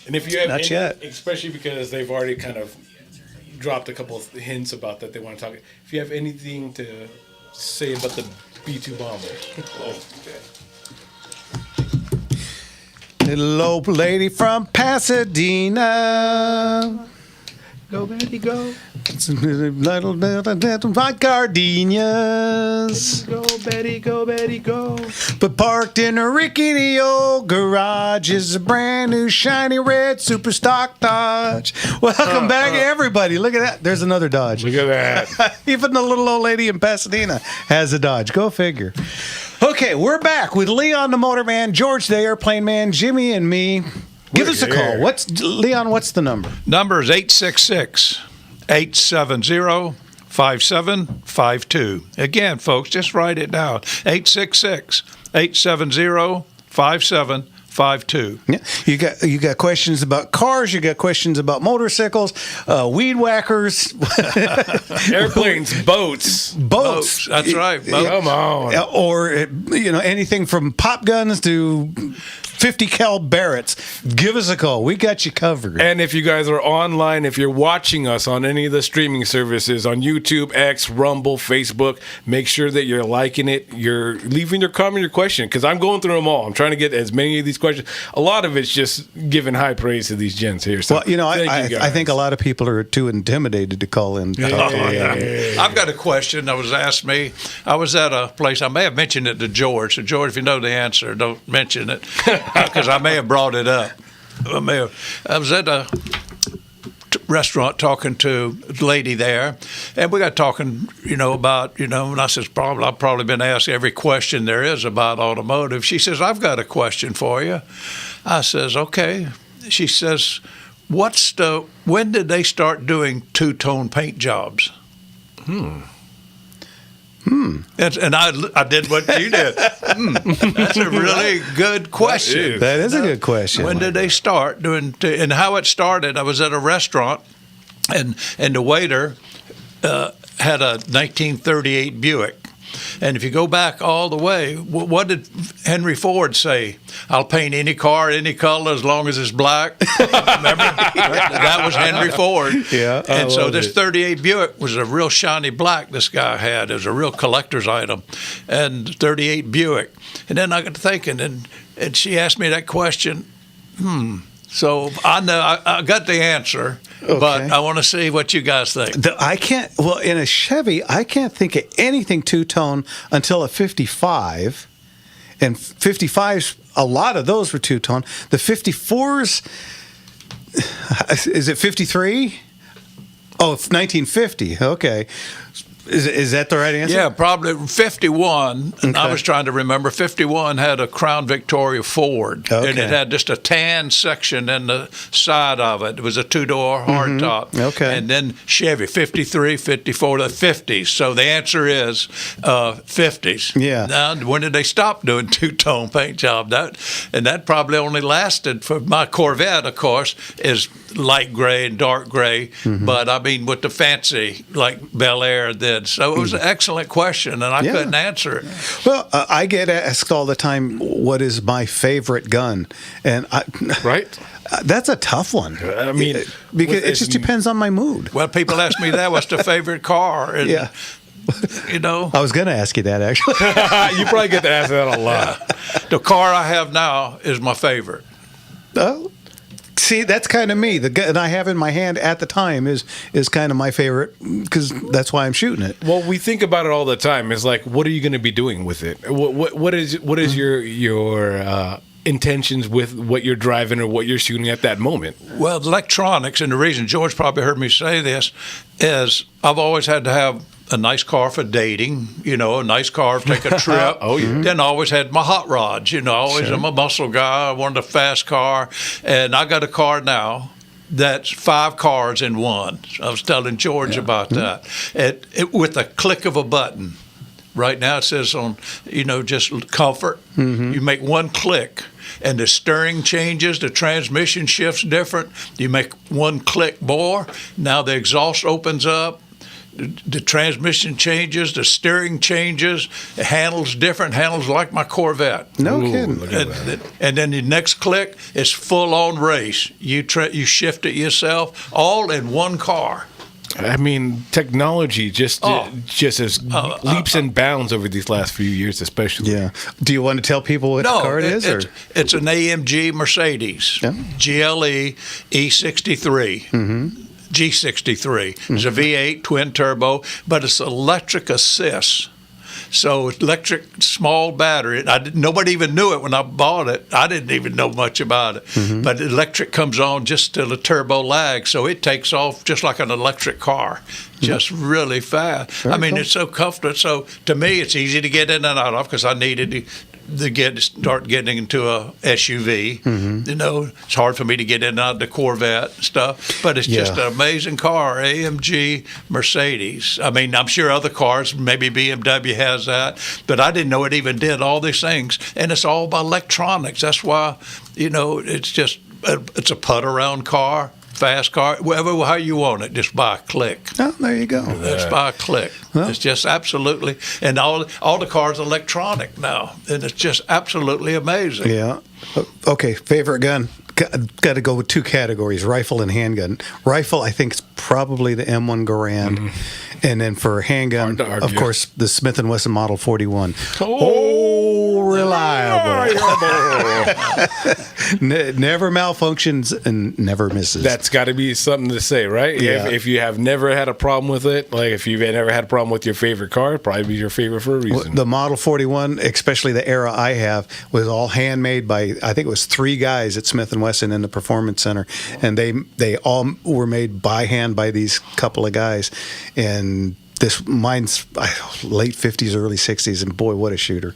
And if you have Not yet. especially because they've already kind of dropped a couple of hints about that they want to talk. If you have anything to say about the B-2 bomber, Little old lady from Pasadena. go Betty go, Little white gardenias. go Betty go. But parked in a rickety old garage is a brand new shiny red super stock Dodge. Welcome back, everybody. Look at that. There's another Dodge. Look at that. Even the little old lady in Pasadena has a Dodge. Go figure. Okay, we're back with Leon the Motorman, George the Airplane Man, Jimmy, and me. Give us a call. What's the number? Number is 866-870-5752. Again, folks, just write it down. 866-870-5752. Yeah. You got questions about cars. You got questions about motorcycles, weed whackers, Airplanes, boats. boats. That's right. Boats. Come on. Or anything from pop guns to 50 cal Barretts. Give us a call. We got you covered. And if you guys are online, if you're watching us on any of the streaming services, on YouTube, X, Rumble, Facebook, make sure that you're liking it. You're leaving your comment, your question, because I'm going through them all. I'm trying to get as many of these questions. A lot of it's just giving high praise to these gents here. So Well, I think a lot of people are too intimidated to call in. I've got a question that was asked me. I was at a place, I may have mentioned it to George. So, George, if you know the answer, don't mention it, because I may have brought it up. I was at a restaurant talking to a lady there, and we got talking, about, and I says, I've probably been asked every question there is about automotive. She says, I've got a question for you. I says, okay. She says, when did they start doing two-tone paint jobs? And I did what you did. That's a really good question. That is a good question. When did they start doing? And how it started? I was at a restaurant, and the waiter had a 1938 Buick. And if you go back all the way, what did Henry Ford say? I'll paint any car, any color, as long as it's black. Remember? That was Henry Ford. Yeah. And so this 38 Buick was a real shiny black this guy had. It was a real collector's item. And 38 Buick. And then I got to thinking, and she asked me that question. So I know I got the answer, but I want to see what you guys think. In a Chevy, I can't think of anything two-tone until a 55. And 55s, a lot of those were two-tone. The 54s, is it 53? Oh, 1950. Okay. Is that the right answer? Yeah, probably 51. And I Okay. was trying to remember. 51 had a Crown Victoria Ford, and Okay. it had just a tan section in the side of it. It was a two-door hardtop. Okay. And then Chevy, 53, 54, the 50s. So the answer is 50s. Yeah. Now, when did they stop doing two-tone paint job? That probably only lasted for my Corvette, of course, is light gray and dark gray. But I mean, with the fancy, like Bel Air, then did. So it was an excellent question, and I couldn't answer it. Well, I get asked all the time, what is my favorite gun? And right? That's a tough one. I mean, because it just depends on my mood. Well, people ask me that, what's the favorite car? And, Yeah. you know. I was going to ask you that, actually. You probably get to ask that a lot. The car I have now is my favorite. Oh, see, that's kind of me. The gun I have in my hand at the time is kind of my favorite because that's why I'm shooting it. Well, we think about it all the time. It's like, what are you going to be doing with it? What is your intentions with what you're driving or what you're shooting at that moment? Well, electronics, and the reason George probably heard me say this is I've always had to have a nice car for dating, you know, a nice car to take a trip. Oh, yeah. Then I always had my hot rods, you know, I'm a muscle guy. I wanted a fast car. And I got a car now that's 5 cars in one. I was telling George about that. It with a click of a button. Right now it says on, you know, just comfort. You make one click and the steering changes, the transmission shifts different. You make one click more. Now the exhaust opens up. The transmission changes, the steering changes, it handles different, handles like my Corvette. No kidding. And then the next click is full-on race. You shift it yourself, all in one car. I mean, technology just as leaps and bounds over these last few years, especially. Yeah. Do you want to tell people what car it is? It's an AMG Mercedes GLE E63. G63. It's a V8 twin turbo, but it's electric assist. So electric small battery. Nobody even knew it when I bought it. I didn't even know much about it. But electric comes on just till the turbo lag, so it takes off just like an electric car, just really fast. Very cool. It's so comfortable. So to me, it's easy to get in and out of because I needed to start getting into a SUV. You know, it's hard for me to get in and out of the Corvette and stuff, but it's just an amazing car, AMG Mercedes. I mean, I'm sure other cars, maybe BMW has that, but I didn't know it even did all these things, and it's all by electronics. That's why, you know, it's a put-around car. Fast car, how you want it, just by a click. Oh, there you go. That's by a click. Well, it's just absolutely, and all the cars are electronic now, and it's just absolutely amazing. Yeah. Okay, favorite gun. Got to go with 2 categories, rifle and handgun. Rifle, I think, is probably the M1 Garand. And then for handgun, of course, the Smith & Wesson Model 41. Oh, reliable. Never malfunctions and never misses. That's got to be something to say, right? Yeah. If you have never had a problem with it, like if you've never had a problem with your favorite car, it'd probably be your favorite for a reason. The Model 41, especially the era I have, was all handmade by, I think it was 3 guys at Smith & Wesson in the Performance Center. And they all were made by hand by these couple of guys. And mine's late 50s, early 60s, and boy, what a shooter!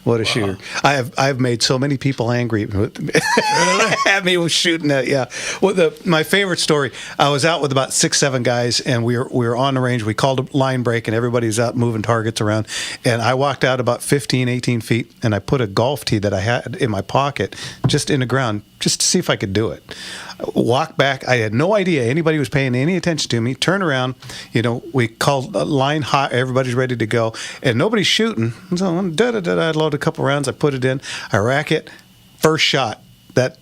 What a shooter! I've made so many people angry at me with shooting that. Yeah. Well, my favorite story. I was out with about 6-7 guys, and we were on the range. We called a line break, and everybody's out moving targets around. And I walked out about 15, 18 feet, and I put a golf tee that I had in my pocket just in the ground, just to see if I could do it. Walk back. I had no idea anybody was paying any attention to me. Turn around. You know, we called a line hot. Everybody's ready to go, and nobody's shooting. So I load a couple rounds. I put it in. I rack it. First shot. That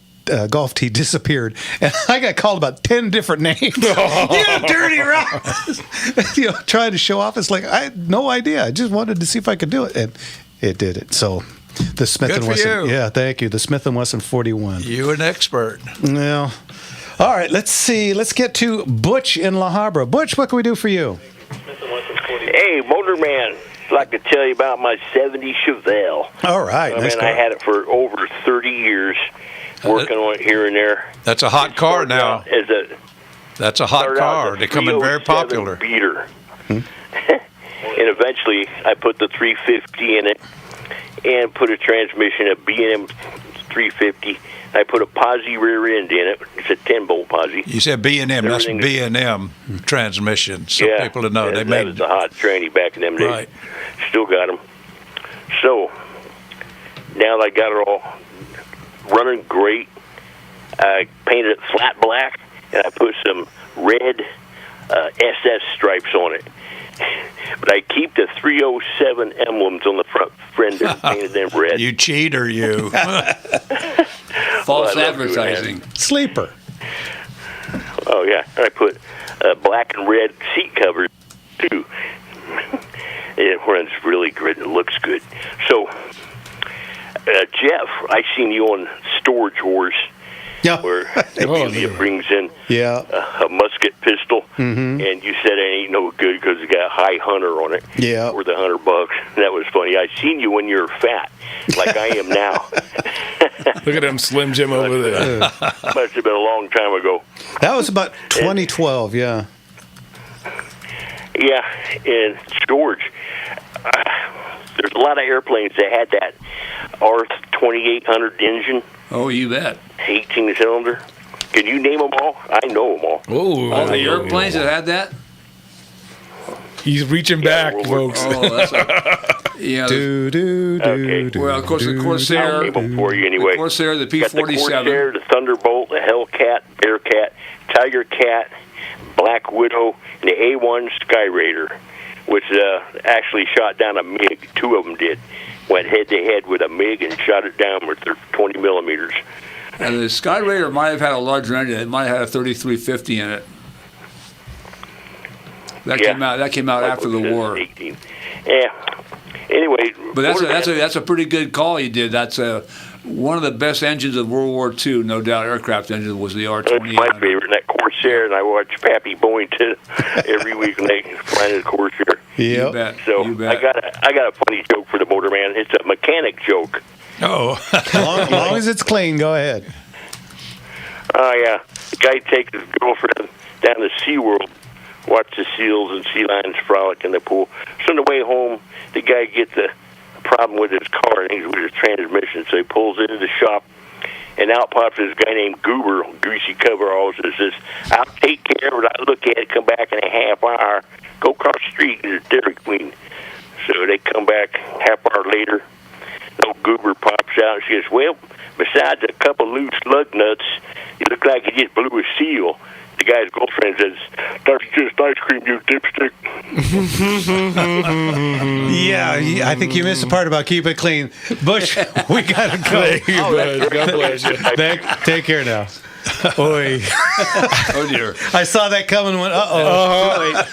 golf tee disappeared, and I got called about 10 different names. You dirty rock! You know, trying to show off. It's like I had no idea. I just wanted to see if I could do it, and it did it. So. The Smith Good & Wesson. for you. Yeah, thank you. The Smith & Wesson 41. You an expert. Yeah. All right, let's see. Let's get to Butch in La Habra. Butch, what can we do for you? Hey, Motorman. I'd like to tell you about my 70 Chevelle. All right. I had it for over 30 years, working on it here and there. That's a hot car now. That's a hot car. They're coming very popular. Beater. And eventually, I put the 350 in it. And put a transmission, a B&M 350. I put a posi rear end in it. It's a 10-bolt posi. You said B&M. That's B&M transmission. So people to know they made it. That was a hot tranny back in them days. Right. Still got them. So now I got it all running great. I painted it flat black, and I put some red SS stripes on it. But I keep the 307 emblems on the front fender painted in red. You cheater, you. False Well, I love doing advertising. Sleeper. Oh yeah, I put black and red seat covers too. It runs really good and it looks good. So, Jeff, I seen you on Storage Wars, Yeah. where Amelia brings in Yeah. a musket pistol, and you said it ain't no good because it got High Hunter on it. Yeah. Worth $100. That was funny. I seen you when you were fat, like I am now. Look at him, Slim Jim over there. Must have been a long time ago. That was about 2012. Yeah. Yeah, and George, there's a lot of airplanes that had that R2800 engine, Oh, you bet. 18-cylinder. Can you name them all? I know them all. Oh, All the airplanes that had that? He's reaching back, World folks. Oh, that's yeah. Okay. Well, of course, the I'll Corsair, name them for you anyway. the Corsair, the Got the P-47. Corsair, the Thunderbolt, the Hellcat, Bearcat, Tiger Cat, Black Widow, and the A1 Sky Raider, which actually shot down a MiG. Two of them did. Went head-to-head with a MiG and shot it down with their 20 millimeters. And the Sky Raider might have had a larger engine. It might have had a 3350 in it. That came out after the war. 18. Yeah. Anyway, But that's a pretty good call you did. That's one of the best engines of World War II, no doubt. Aircraft engine was the That's R-28. my favorite, and that Corsair, and I watch Pappy Boynton every week when they fly the Corsair. You bet. So You bet. I got a funny joke for the motorman. It's a mechanic joke. Oh. As long as it's clean, go ahead. Oh yeah, the guy takes his girlfriend down to SeaWorld, watch the seals and sea lions frolic in the pool. So on the way home, the guy gets a problem with his car, and he's with his transmission. So he pulls into the shop, and out pops this guy named Goober, greasy coveralls, and says, "I'll take care of it. I'll look at it. Come back in a half hour. Go across the street. There's Dairy Queen." So they come back half hour later. No Goober pops out and she says, "Well, besides a couple loose lug nuts, you look like you just blew a seal." The guy's girlfriend says, "That's just ice cream, you dipstick." Yeah, I think you missed the part about keep it clean. Bush, we gotta go. Thank you, bud. God bless you. Take care now. Oi. Oh, dear. I saw that coming and went, uh-oh.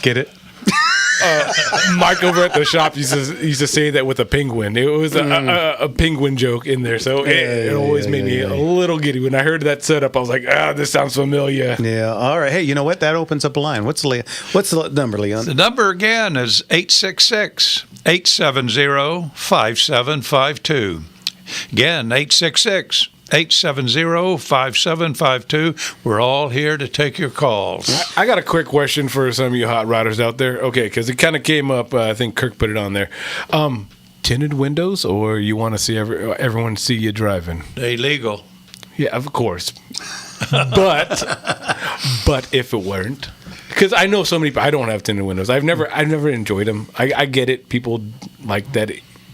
Get it? Mike over at the shop used to say that with a penguin. It was a penguin joke in there, so it always made me a little giddy. When I heard that setup, I was like, this sounds familiar. Yeah, all right. Hey, you know what? That opens up a line. What's the number, Leon? The number again is 866-870-5752. Again, 866-870-5752. We're all here to take your calls. I got a quick question for some of you hot rodders out there. Okay, because it kind of came up. I think Kirk put it on there. Tinted windows, or you want to see everyone see you driving? Illegal. Yeah, of course. But if it weren't, because I know so many. I don't have tinted windows. I've never enjoyed them. I get it. People like that.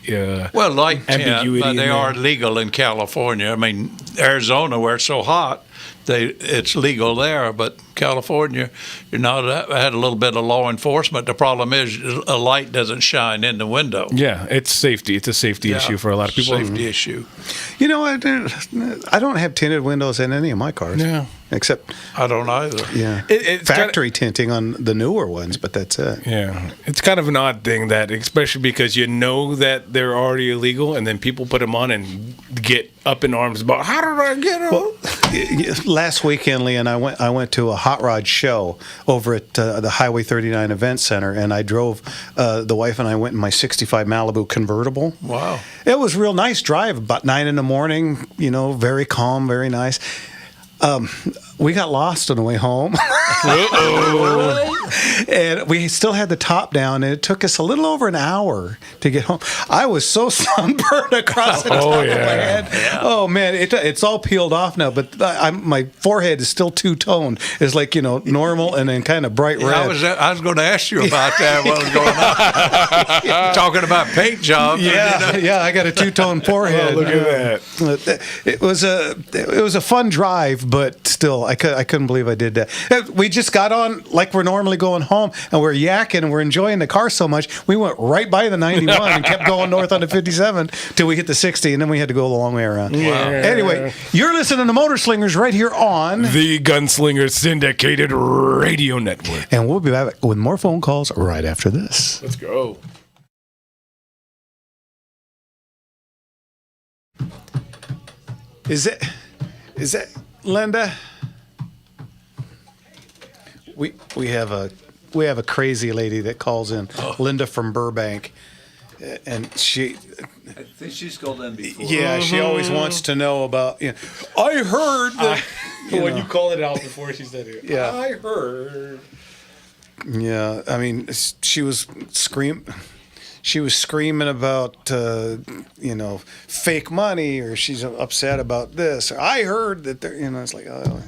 Well, light tint, ambiguity but in they there. are legal in California. I mean, Arizona, where it's so hot, it's legal there. But California, you're not. I had a little bit of law enforcement. The problem is a light doesn't shine in the window. Yeah, it's safety. It's a safety issue for a lot of people. Safety issue. You know, I don't have tinted windows in any of my cars. Yeah. Except, I don't either. yeah, It's factory tinting on the newer ones, but that's it. Yeah, it's kind of an odd thing that, especially because you know that they're already illegal, and then people put them on and get up in arms about how did I get them? Well, last weekend, Leon, I went to a hot rod show over at the Highway 39 Event Center, and I drove. The wife and I went in my '65 Malibu convertible. Wow. It was a real nice drive. About 9 in the morning. You know, very calm, very nice. We got lost on the way home. And we still had the top down, and it took us a little over an hour to get home. I was so sunburned across the top of my head. Yeah. Oh, man, it's all peeled off now, but my forehead is still two-toned. It's like, normal and then kind of bright red. I was going to ask you about that. What was going on? Talking about paint jobs. Yeah, I got a two-tone forehead. Oh, look at that. It was a fun drive, but still, I couldn't believe I did that. We just got on like we're normally going home, and we're yakking, and we're enjoying the car so much. We went right by the 91 and kept going north on the 57 till we hit the 60, and then we had to go the long way around. Wow. Anyway, you're listening to Motor Slingers right here on the Gunslinger Syndicated Radio Network. And we'll be back with more phone calls right after this. Let's go. Is that Linda? We have a crazy lady that calls in, Linda from Burbank, and she. I think she's called in before. Yeah, she always wants to know about. I heard that. When you called it out before she said it. Yeah. I heard. Yeah, I mean, she was screaming about fake money, or she's upset about this. Or, I heard that they're, it's like, oy.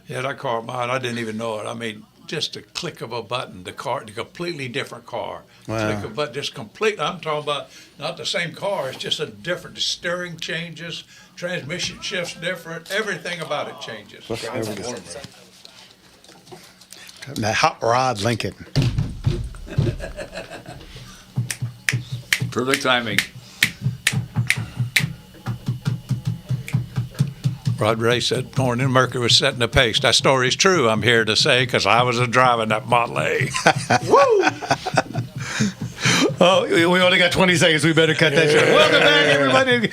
Yeah, that car of mine, I didn't even know it. I mean, just a click of a button, the completely different car. Wow. Click of a button, just complete. I'm talking about not the same car. It's just a different. The steering changes, transmission shifts different. Everything about it changes. That hot rod Lincoln. Perfect timing. Rod Ray said Morning Mercury was setting the pace. That story's true, I'm here to say, because I was driving that Model A. Woo! Oh, we only got 20 seconds. We better cut that short. Welcome back, everybody.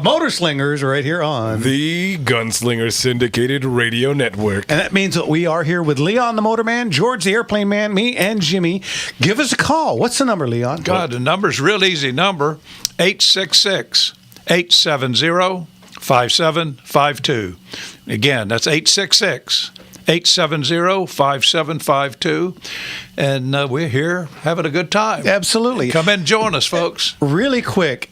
Motor Slingers right here on the Gunslinger Syndicated Radio Network. And that means that we are here with Leon the Motorman, George the Airplane Man, me, and Jimmy. Give us a call. What's the number, Leon? God, the number's real easy. Number 866-870-5752. Again, that's 866-870-5752. And we're here having a good time. Absolutely. Come and join us, folks. Really quick,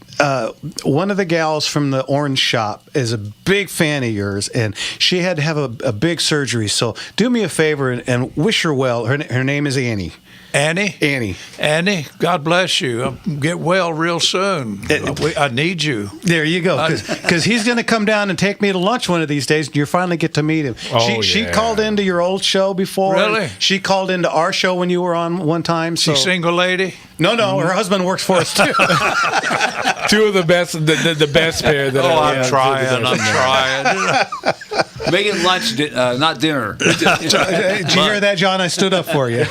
one of the gals from the Orange Shop is a big fan of yours, and she had to have a big surgery. So do me a favor and wish her well. Her name is Annie. Annie, God bless you. Get well real soon. I need you. There you go. Because he's going to come down and take me to lunch one of these days, and you finally get to meet him. She called into your old show before. Really? She called into our show when you were on one time. So. She single lady? No. Her husband works for us, too. Two of the best, the best pair that I'm trying. Make it lunch, not dinner. Did you hear that, John? I stood up for you.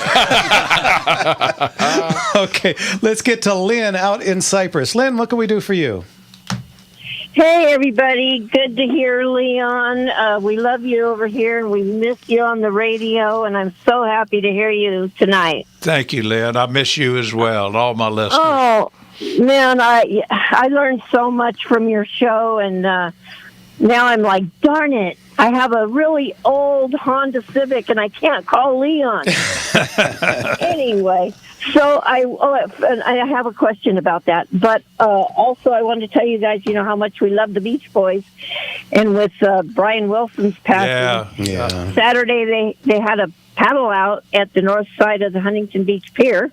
Okay, let's get to Lynn out in Cyprus. Lynn, what can we do for you? Hey, everybody. Good to hear Leon. We love you over here, and we miss you on the radio, and I'm so happy to hear you tonight. Thank you, Lynn. I miss you as well, and all my listeners. Oh, man, I learned so much from your show, and now I'm like, darn it. I have a really old Honda Civic, and I can't call Leon. Anyway, so I have a question about that. But also, I wanted to tell you guys, how much we love the Beach Boys. And with Brian Wilson's passing, Saturday they had a paddle out at the north side of the Huntington Beach Pier.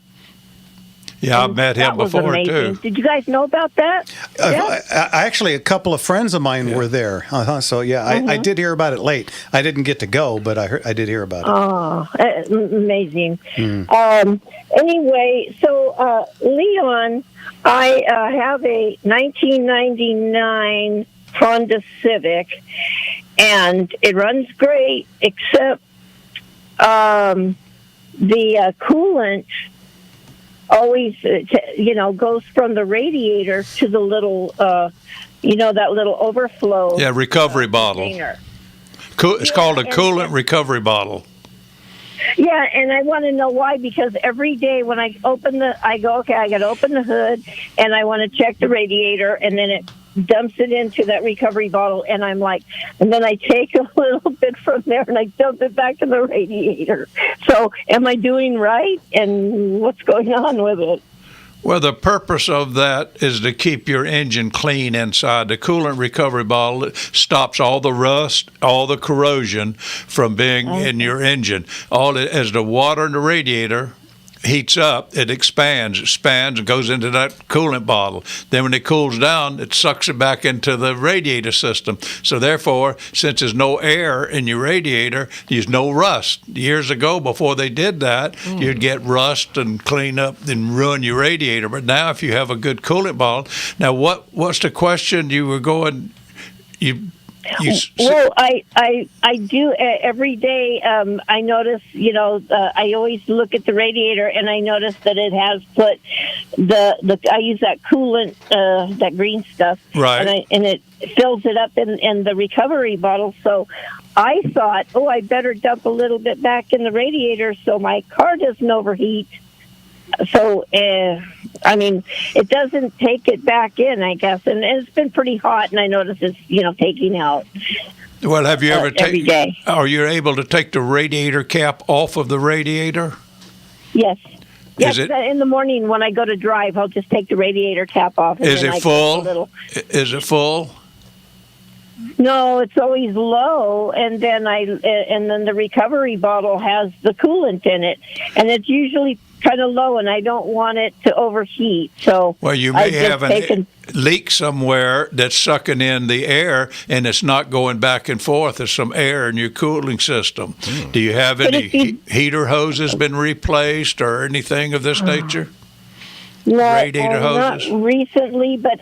Yeah, I've met him before, too. Did you guys know about that? Actually, a couple of friends of mine were there. So, yeah, I did hear about it late. I didn't get to go, but I did hear about it. Oh, amazing. Anyway, so, Leon, I have a 1999 Honda Civic, and it runs great, except the coolant always, goes from the radiator to the little, that little overflow. Yeah, recovery bottle. It's called a coolant recovery bottle. Yeah, and I want to know why, because every day when I go, okay, I got to open the hood, and I want to check the radiator, and then it dumps it into that recovery bottle, and I'm like, and then I take a little bit from there and I dump it back in the radiator. So am I doing right, and what's going on with it? Well, the purpose of that is to keep your engine clean inside. The coolant recovery bottle stops all the rust, all the corrosion from being in your engine. As the water in the radiator heats up, it expands, and goes into that coolant bottle. Then when it cools down, it sucks it back into the radiator system. So therefore, since there's no air in your radiator, there's no rust. Years ago, before they did that, you'd get rust and clean up and ruin your radiator. But now if you have a good coolant bottle, now what's the question you were going, well, I do every day. I notice, I always look at the radiator, and I notice that it has put I use that coolant, that green stuff, right, and it fills it up in the recovery bottle. So I thought, I better dump a little bit back in the radiator so my car doesn't overheat. So, it doesn't take it back in, I guess. And it's been pretty hot, and I notice it's, taking out. Well, have you ever every day. Are you able to take the radiator cap off of the radiator? Yes. Is Yes, it, in the morning when I go to drive, I'll just take the radiator cap off. And is then it I full? Is it full? No, it's always low, and then the recovery bottle has the coolant in it, and it's usually kind of low, and I don't want it to overheat. So well, you may have a leak somewhere that's sucking in the air, and it's not going back and forth. There's some air in your cooling system. Do you have any heater hoses been replaced or anything of this nature? No, radiator hoses? Not recently, but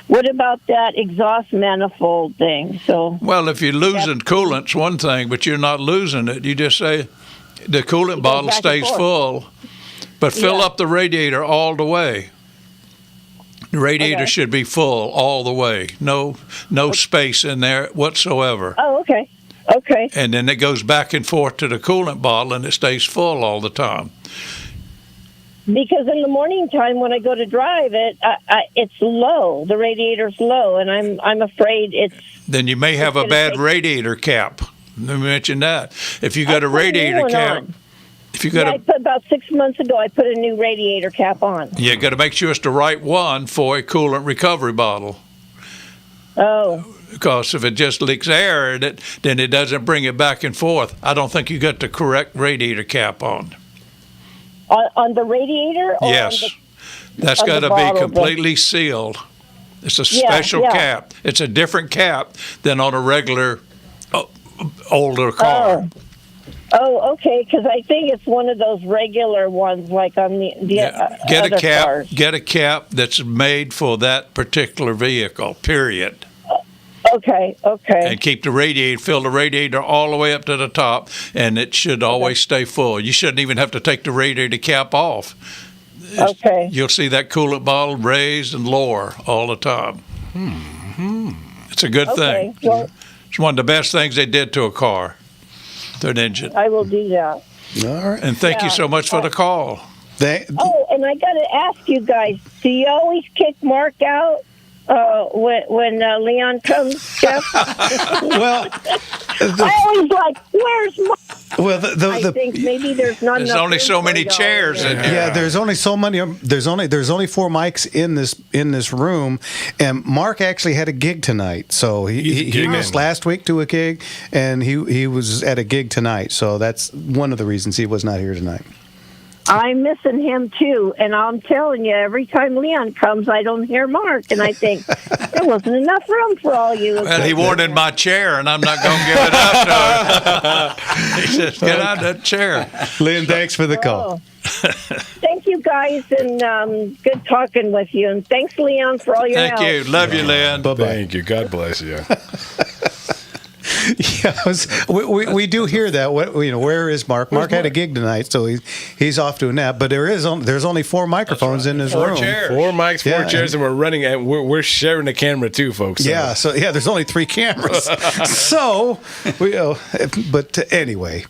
what about that exhaust manifold thing? So well, if you're losing coolant's one thing, but you're not losing it. You just say the coolant bottle stays full, but fill up the radiator all the way. The radiator should be full all the way. No space in there whatsoever. Oh, okay. Okay. And then it goes back and forth to the coolant bottle, and it stays full all the time. Because in the morning time when I go to drive it, it's low. The radiator's low, and I'm afraid it's. Then you may have a bad radiator cap. Let me mention that. If you got a radiator cap, I put about 6 months ago. I put a new radiator cap on. You got to make sure it's the right one for a coolant recovery bottle. Oh. Because if it just leaks air in it, then it doesn't bring it back and forth. I don't think you got the correct radiator cap on. On the radiator? Or yes. That's got to be completely sealed. It's a special cap. It's a different cap than on a regular older car. Oh, okay. Because I think it's one of those regular ones, like on the get other a cap. cars. Get a cap that's made for that particular vehicle. Period. Okay. And keep fill the radiator all the way up to the top, and it should always stay full. You shouldn't even have to take the radiator cap off. Okay. You'll see that coolant bottle raised and lower all the time. It's a good thing. Well, it's one of the best things they did to a car, to an engine. I will do that. All right. And thank you so much for the call. And I got to ask you guys, do you always kick Mark out? When Leon comes, Jeff? Well, I always like, where's Mark? Well, I think maybe there's not There's enough only so room for many y'all. chairs in here. Yeah, there's only so many. There's only 4 mics in this room, and Mark actually had a gig tonight, so he missed last week to a gig, and he was at a gig tonight, so that's one of the reasons he was not here tonight. I'm missing him too, and I'm telling you, every time Leon comes, I don't hear Mark, and I think there wasn't enough room for all you. Well, he wanted my chair, and I'm not going to give it up to him. He says, "Get out of that chair." Lynn, thanks for the call. Thank you, guys, and good talking with you, and thanks, Leon, for all your help. Thank you. Love you, Lynn. Bye-bye. Thank you. God bless you. Yeah, we do hear that. Where is Mark? Mark had a gig tonight, so he's off to a nap. But there's only 4 microphones in this room. 4 mics, 4 chairs, and we're running, and we're sharing the camera too, folks. So. There's only 3 cameras. So but anyway.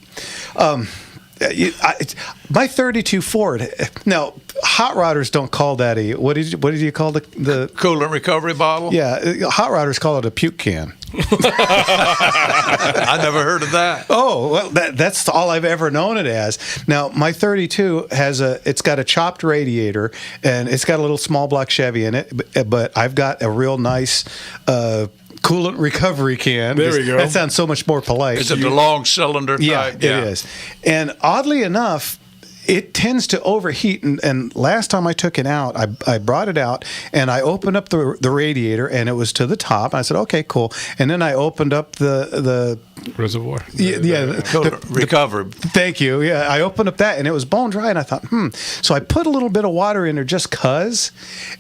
My 32 Ford. Now, hot rodders don't call that a what did you call the coolant recovery bottle? Yeah, hot rodders call it a puke can. I never heard of that. Oh, well, that's all I've ever known it as. Now, my 32 it's got a chopped radiator, and it's got a little small block Chevy in it, but I've got a real nice coolant recovery can. There we go. That sounds so much more polite. Is it the long cylinder type? Yeah, it is. And oddly enough, it tends to overheat. And last time I took it out, I brought it out and I opened up the radiator and it was to the top. I said, okay, cool. And then I opened up the reservoir. The recovery. Thank you. Yeah, I opened up that and it was bone dry. And I thought, So I put a little bit of water in there just cause,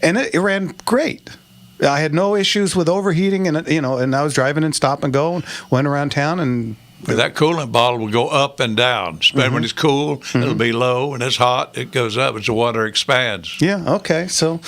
and it ran great. I had no issues with overheating, and and I was driving and stop and go and went around town and. That coolant bottle will go up and down. Especially when it's cool, it'll be low. When it's hot, it goes up as the water expands. Yeah. Okay. So,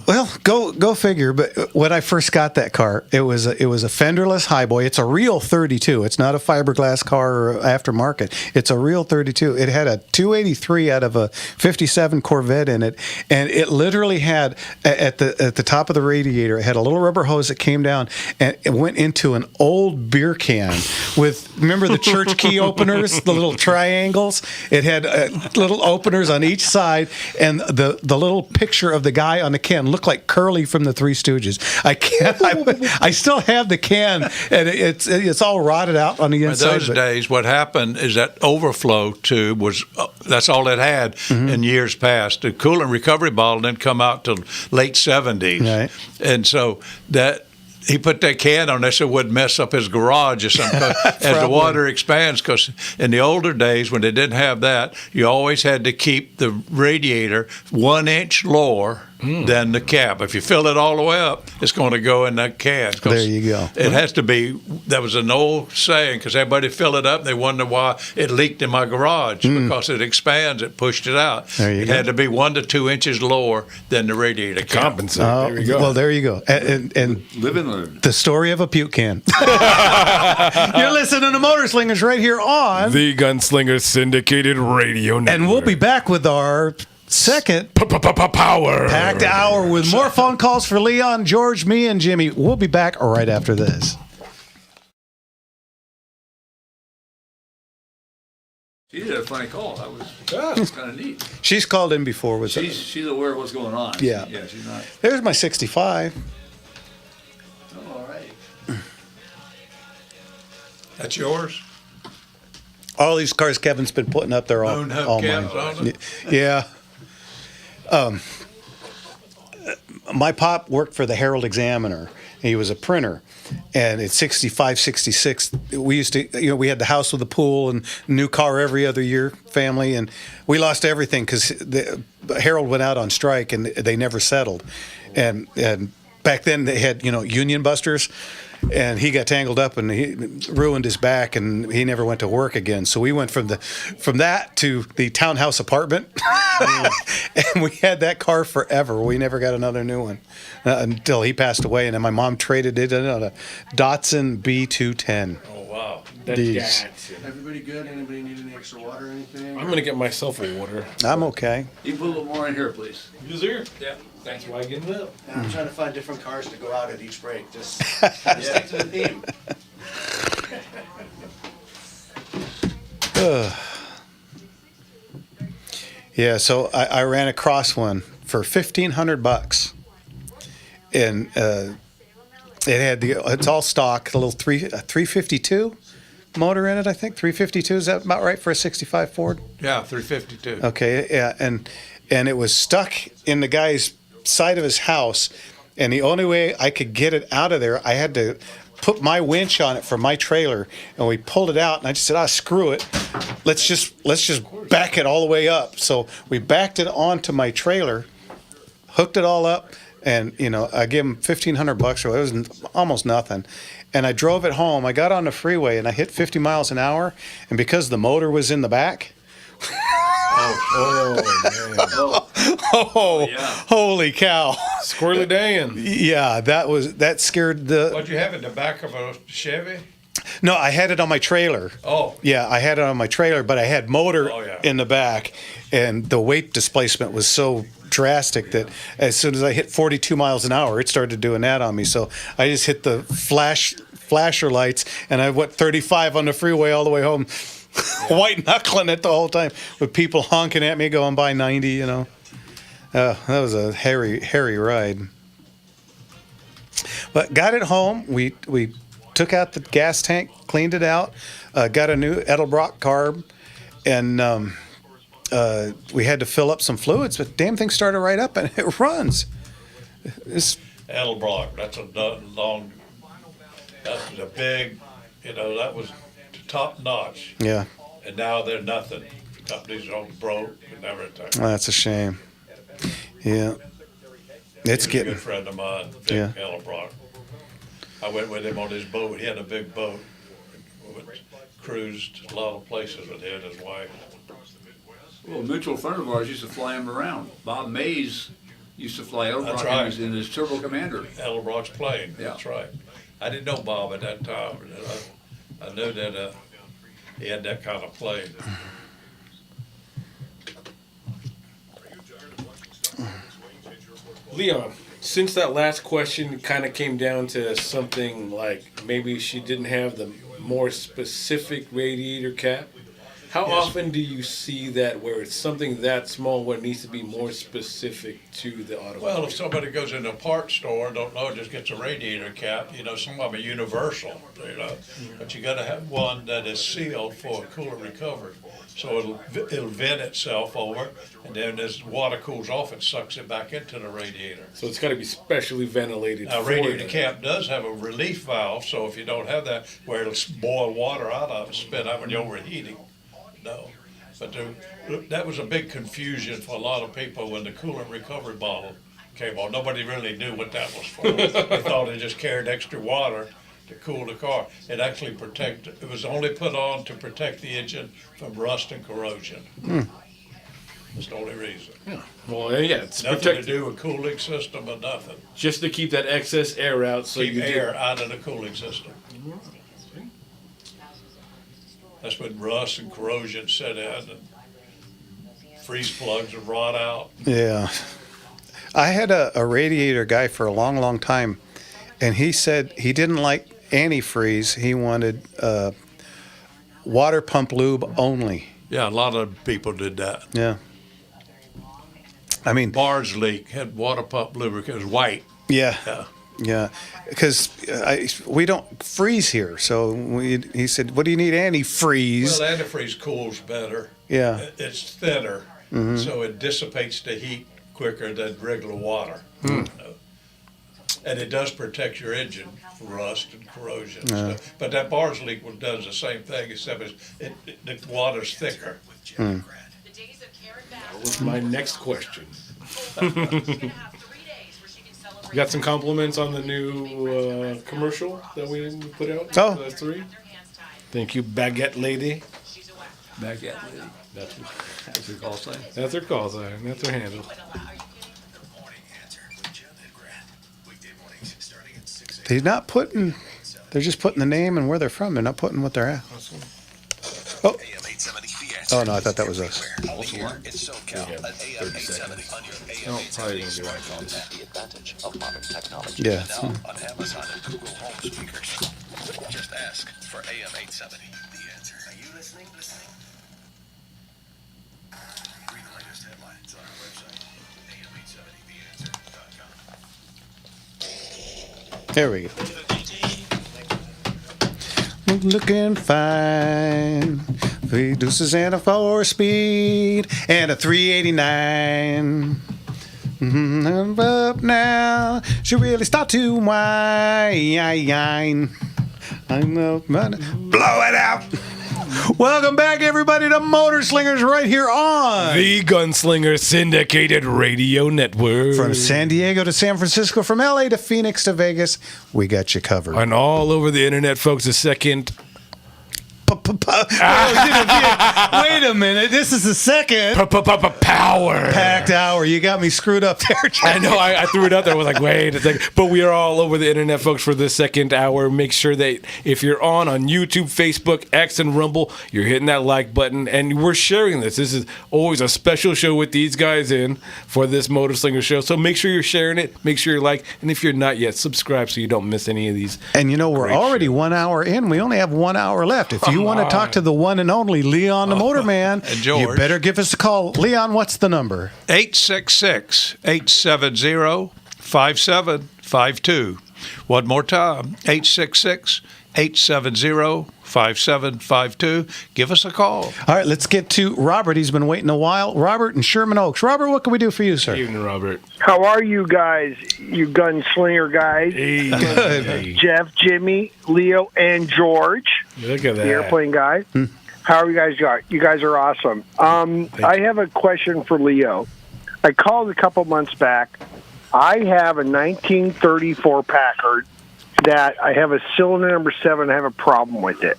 well, go figure. But when I first got that car, it was a fenderless highboy. It's a real 32. It's not a fiberglass car or aftermarket. It's a real 32. It had a 283 out of a 57 Corvette in it, and it literally had at the top of the radiator, it had a little rubber hose that came down and it went into an old beer can with, remember the church key openers, the little triangles. It had little openers on each side, and the little picture of the guy on the can looked like Curly from the Three Stooges. I still have the can, and it's all rotted out on the inside. Those days, what happened is that overflow tube was that's all it had in years past. The coolant recovery bottle didn't come out till late 70s, right. And so that. He put that can on there so it wouldn't mess up his garage or something as the water expands. Because in the older days, when they didn't have that, you always had to keep the radiator 1 inch lower than the cap. If you fill it all the way up, it's going to go in that can. There you go. It has to be. That was an old saying because everybody filled it up. And they wondered why it leaked in my garage because it expands. It pushed it out. It had to be 1 to 2 inches lower than the radiator cap. Compensate. There you go. Well, there you go. And live and learn. The story of a puke can. You're listening to Motor Slingers right here on the Gunslinger Syndicated Radio Network. And we'll be back with our second power packed hour with more phone calls for Leon, George, me, and Jimmy. We'll be back right after this. She did a funny call. That was kind of neat. She's called in before. She's aware of what's going on. Yeah. Yeah, she's not. There's my 65. All right. That's yours? All these cars Kevin's been putting up there all cabs mine. on it? Yeah. My pop worked for the Herald Examiner. He was a printer. And at 65, 66, we used to, we had the house with the pool and new car every other year, family, and we lost everything because the Herald went out on strike and they never settled. And back then they had, union busters, and he got tangled up and he ruined his back and he never went to work again. So we went from that to the townhouse apartment, and we had that car forever. We never got another new one until he passed away, and then my mom traded it in on a Datsun B210. Oh, wow. That's Everybody good? Anybody need any extra water or anything? I'm going to get myself a water. I'm okay. You put a little more in here, please. You here? Yeah. That's why I get it up. Yeah, I'm trying to find different cars to go out at each break. Just stick to the theme. Yeah, so I ran across one for $1,500, and it had it's all stock, a little 352 motor in it. I think 352, is that about right for a 65 Ford? Yeah, 352. Okay, yeah, and it was stuck in the guy's side of his house, and the only way I could get it out of there, I had to put my winch on it for my trailer, and we pulled it out, and I just said, screw it, let's just back it all the way up. So we backed it onto my trailer, hooked it all up, and I gave him $1,500, so it was almost nothing. And I drove it home. I got on the freeway and I hit 50 miles an hour, and because the motor was in the back. Oh, yeah. Holy cow. Squirrely Dan. Yeah, that scared the. What'd you have in the back of a Chevy? No, I had it on my trailer. Oh. Yeah, I had it on my trailer, but I had motor Oh, yeah. in the back, and the weight displacement was so drastic that as soon as I hit 42 miles an hour, it started doing that on me. So I just hit the flasher lights, and I went 35 on the freeway all the way home, white knuckling it the whole time, with people honking at me going by 90. You know, that was a hairy ride. But got it home. We took out the gas tank, cleaned it out, got a new Edelbrock carb, and we had to fill up some fluids. But damn thing started right up, and it runs. It's Edelbrock, that's a long, that's a big, that was top notch. Yeah. And now they're nothing. The companies are all broke and everything. That's a shame. Yeah. It's He's getting. a good friend of mine, Vic Yeah. Edelbrock. I went with him on his boat. He had a big boat. Cruised a lot of places with him and his wife. Well, a mutual friend of ours used to fly him around. Bob Mays used to fly That's Edelbrock right. in his Turbo Commander. Edelbrock's plane. Yeah. That's right. I didn't know Bob at that time. I knew that he had that kind of plane. Leon, since that last question kind of came down to something like maybe she didn't have the more specific radiator cap, how Yes. often do you see that where it's something that small where it needs to be more specific to the automobile? Well, if somebody goes into a parts store and don't know, just gets a radiator cap, some of them are universal, but you gotta have one that is sealed for coolant recovery. So it'll vent itself over, and then as water cools off, it sucks it back into the radiator. So it's got to be specially ventilated. Now, for radiator that. cap does have a relief valve, so if you don't have that, where it'll boil water out of it, spit out when you're overheating. No. But that was a big confusion for a lot of people when the coolant recovery bottle came on. Nobody really knew what that was for. They thought it just carried extra water to cool the car. It actually it was only put on to protect the engine from rust and corrosion. That's the only reason. Yeah. Well, yeah, it's Nothing protected. to do with cooling system or nothing. Just to keep that excess air out, so Keep you air do. out of the cooling system. That's when rust and corrosion set in, and freeze plugs would rot out. Yeah. I had a radiator guy for a long, long time, and he said he didn't like antifreeze. He wanted water pump lube only. Yeah, a lot of people did that. Yeah. I mean, Barge leak had water pump lubricant. It was white. yeah. Yeah. Yeah, because we don't freeze here. So he said, "What do you need antifreeze?" Well, antifreeze cools better. Yeah. It's thinner, so it dissipates the heat quicker than regular water. And it does protect your engine from rust and corrosion. And stuff. But that barge leak does the same thing, except the water's thicker. That was my next question. You got some compliments on the new commercial that we put out? Oh. 3? Thank you, Baguette Lady. Baguette Lady. That's her call sign. That's her call sign. That's her handle. They're not putting. They're just putting the name and where they're from. They're not putting what they're at. Oh. Oh no, I thought that was us. Also what? No, probably gonna do that. The advantage of modern technology. Yeah. Now on Amazon and Google Home speakers. Just ask for AM 870. The answer. Are you listening? Read the latest headlines on our website, am870theanswer.com. There we go. Looking fine. 3 deuces and a 4-speed and a 389. I'm up now. She really start to whine. I'm up, blow it out. Welcome back, everybody, to Motor Slingers right here on The Gunslinger Syndicated Radio Network. From San Diego to San Francisco, from LA to Phoenix to Vegas, we got you covered. And all over the internet, folks, the second Wait a minute. This is the second Power. packed hour. You got me screwed up there, Jay. I know. I threw it out there. I was like, wait a second. But we are all over the internet, folks, for this second hour. Make sure that if you're on YouTube, Facebook, X, and Rumble, you're hitting that like button. And we're sharing this. This is always a special show with these guys in for this Motor Slinger show. So make sure you're sharing it. Make sure you like. And if you're not yet, subscribe so you don't miss any of these. And you know, we're already 1 hour in. We only have 1 hour left. If you want to talk to the one and only Leon the Motorman, And George. you better give us a call. Leon, what's the number? 866-870-5752. One more time, 866-870-5752. Give us a call. All right, let's get to Robert. He's been waiting a while. Robert in Sherman Oaks. Robert, what can we do for you, sir? Good evening, Robert. How are you guys, you gunslinger guys? Hey. Jeff, Jimmy, Leo, and George, Look at that. the airplane guy. How are you guys? You guys are awesome. I have a question for Leo. I called a couple months back. I have a 1934 Packard that I have a cylinder number 7. I have a problem with it.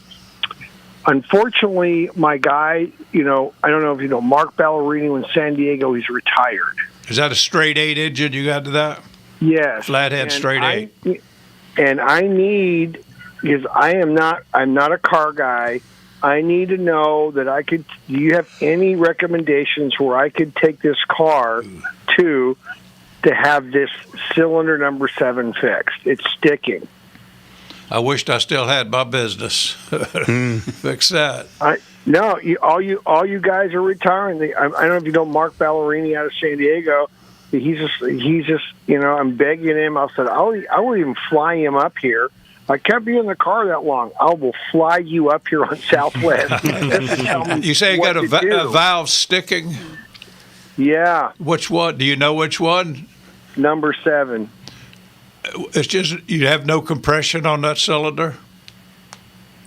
Unfortunately, my guy, I don't know if you know Mark Ballerini in San Diego. He's retired. Is that a straight 8 engine you got to that? Yes. Flathead And straight 8. And I need, because I'm not a car guy. I need to know that do you have any recommendations where I could take this car to have this cylinder number 7 fixed? It's sticking. I wished I still had my business. Fix that. All you guys are retiring. I don't know if you know Mark Ballerini out of San Diego. He's just I'm begging him. I said, I will even fly him up here. I can't be in the car that long. I will fly you up here on Southwest. You say you got a valve sticking? Yeah. Which one? Do you know which one? Number 7. It's just you have no compression on that cylinder.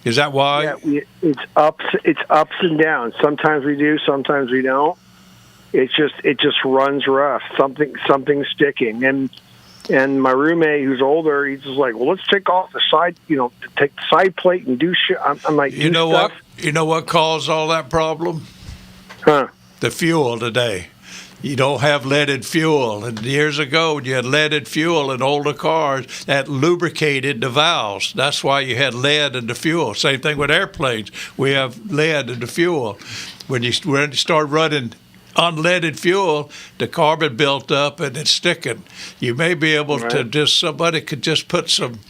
Is that why? Yeah, it's ups and downs. Sometimes we do, sometimes we don't. It just runs rough. Something's sticking. And my roommate, who's older, he's just like, well, let's take off the side, take the side plate and do shit. I'm like, you know what? You know what caused all that problem? Huh? The fuel today. You don't have leaded fuel. And years ago, when you had leaded fuel in older cars, that lubricated the valves. That's why you had lead in the fuel. Same thing with airplanes. We have lead in the fuel. When you start running unleaded fuel, the carbon built up and it's sticking. You may be able to somebody could just put some,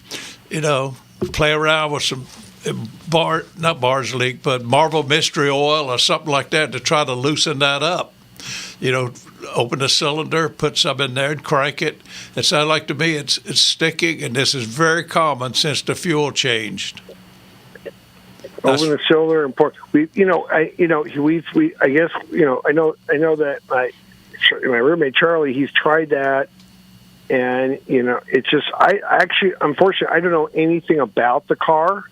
play around with some not Bars Leak, but Marble Mystery Oil or something like that to try to loosen that up. Open the cylinder, put some in there and crank it. It sounds like to me it's sticking, and this is very common since the fuel changed. Open the cylinder and pour. I know that my roommate Charlie, he's tried that, and it's just unfortunately I don't know anything about the car.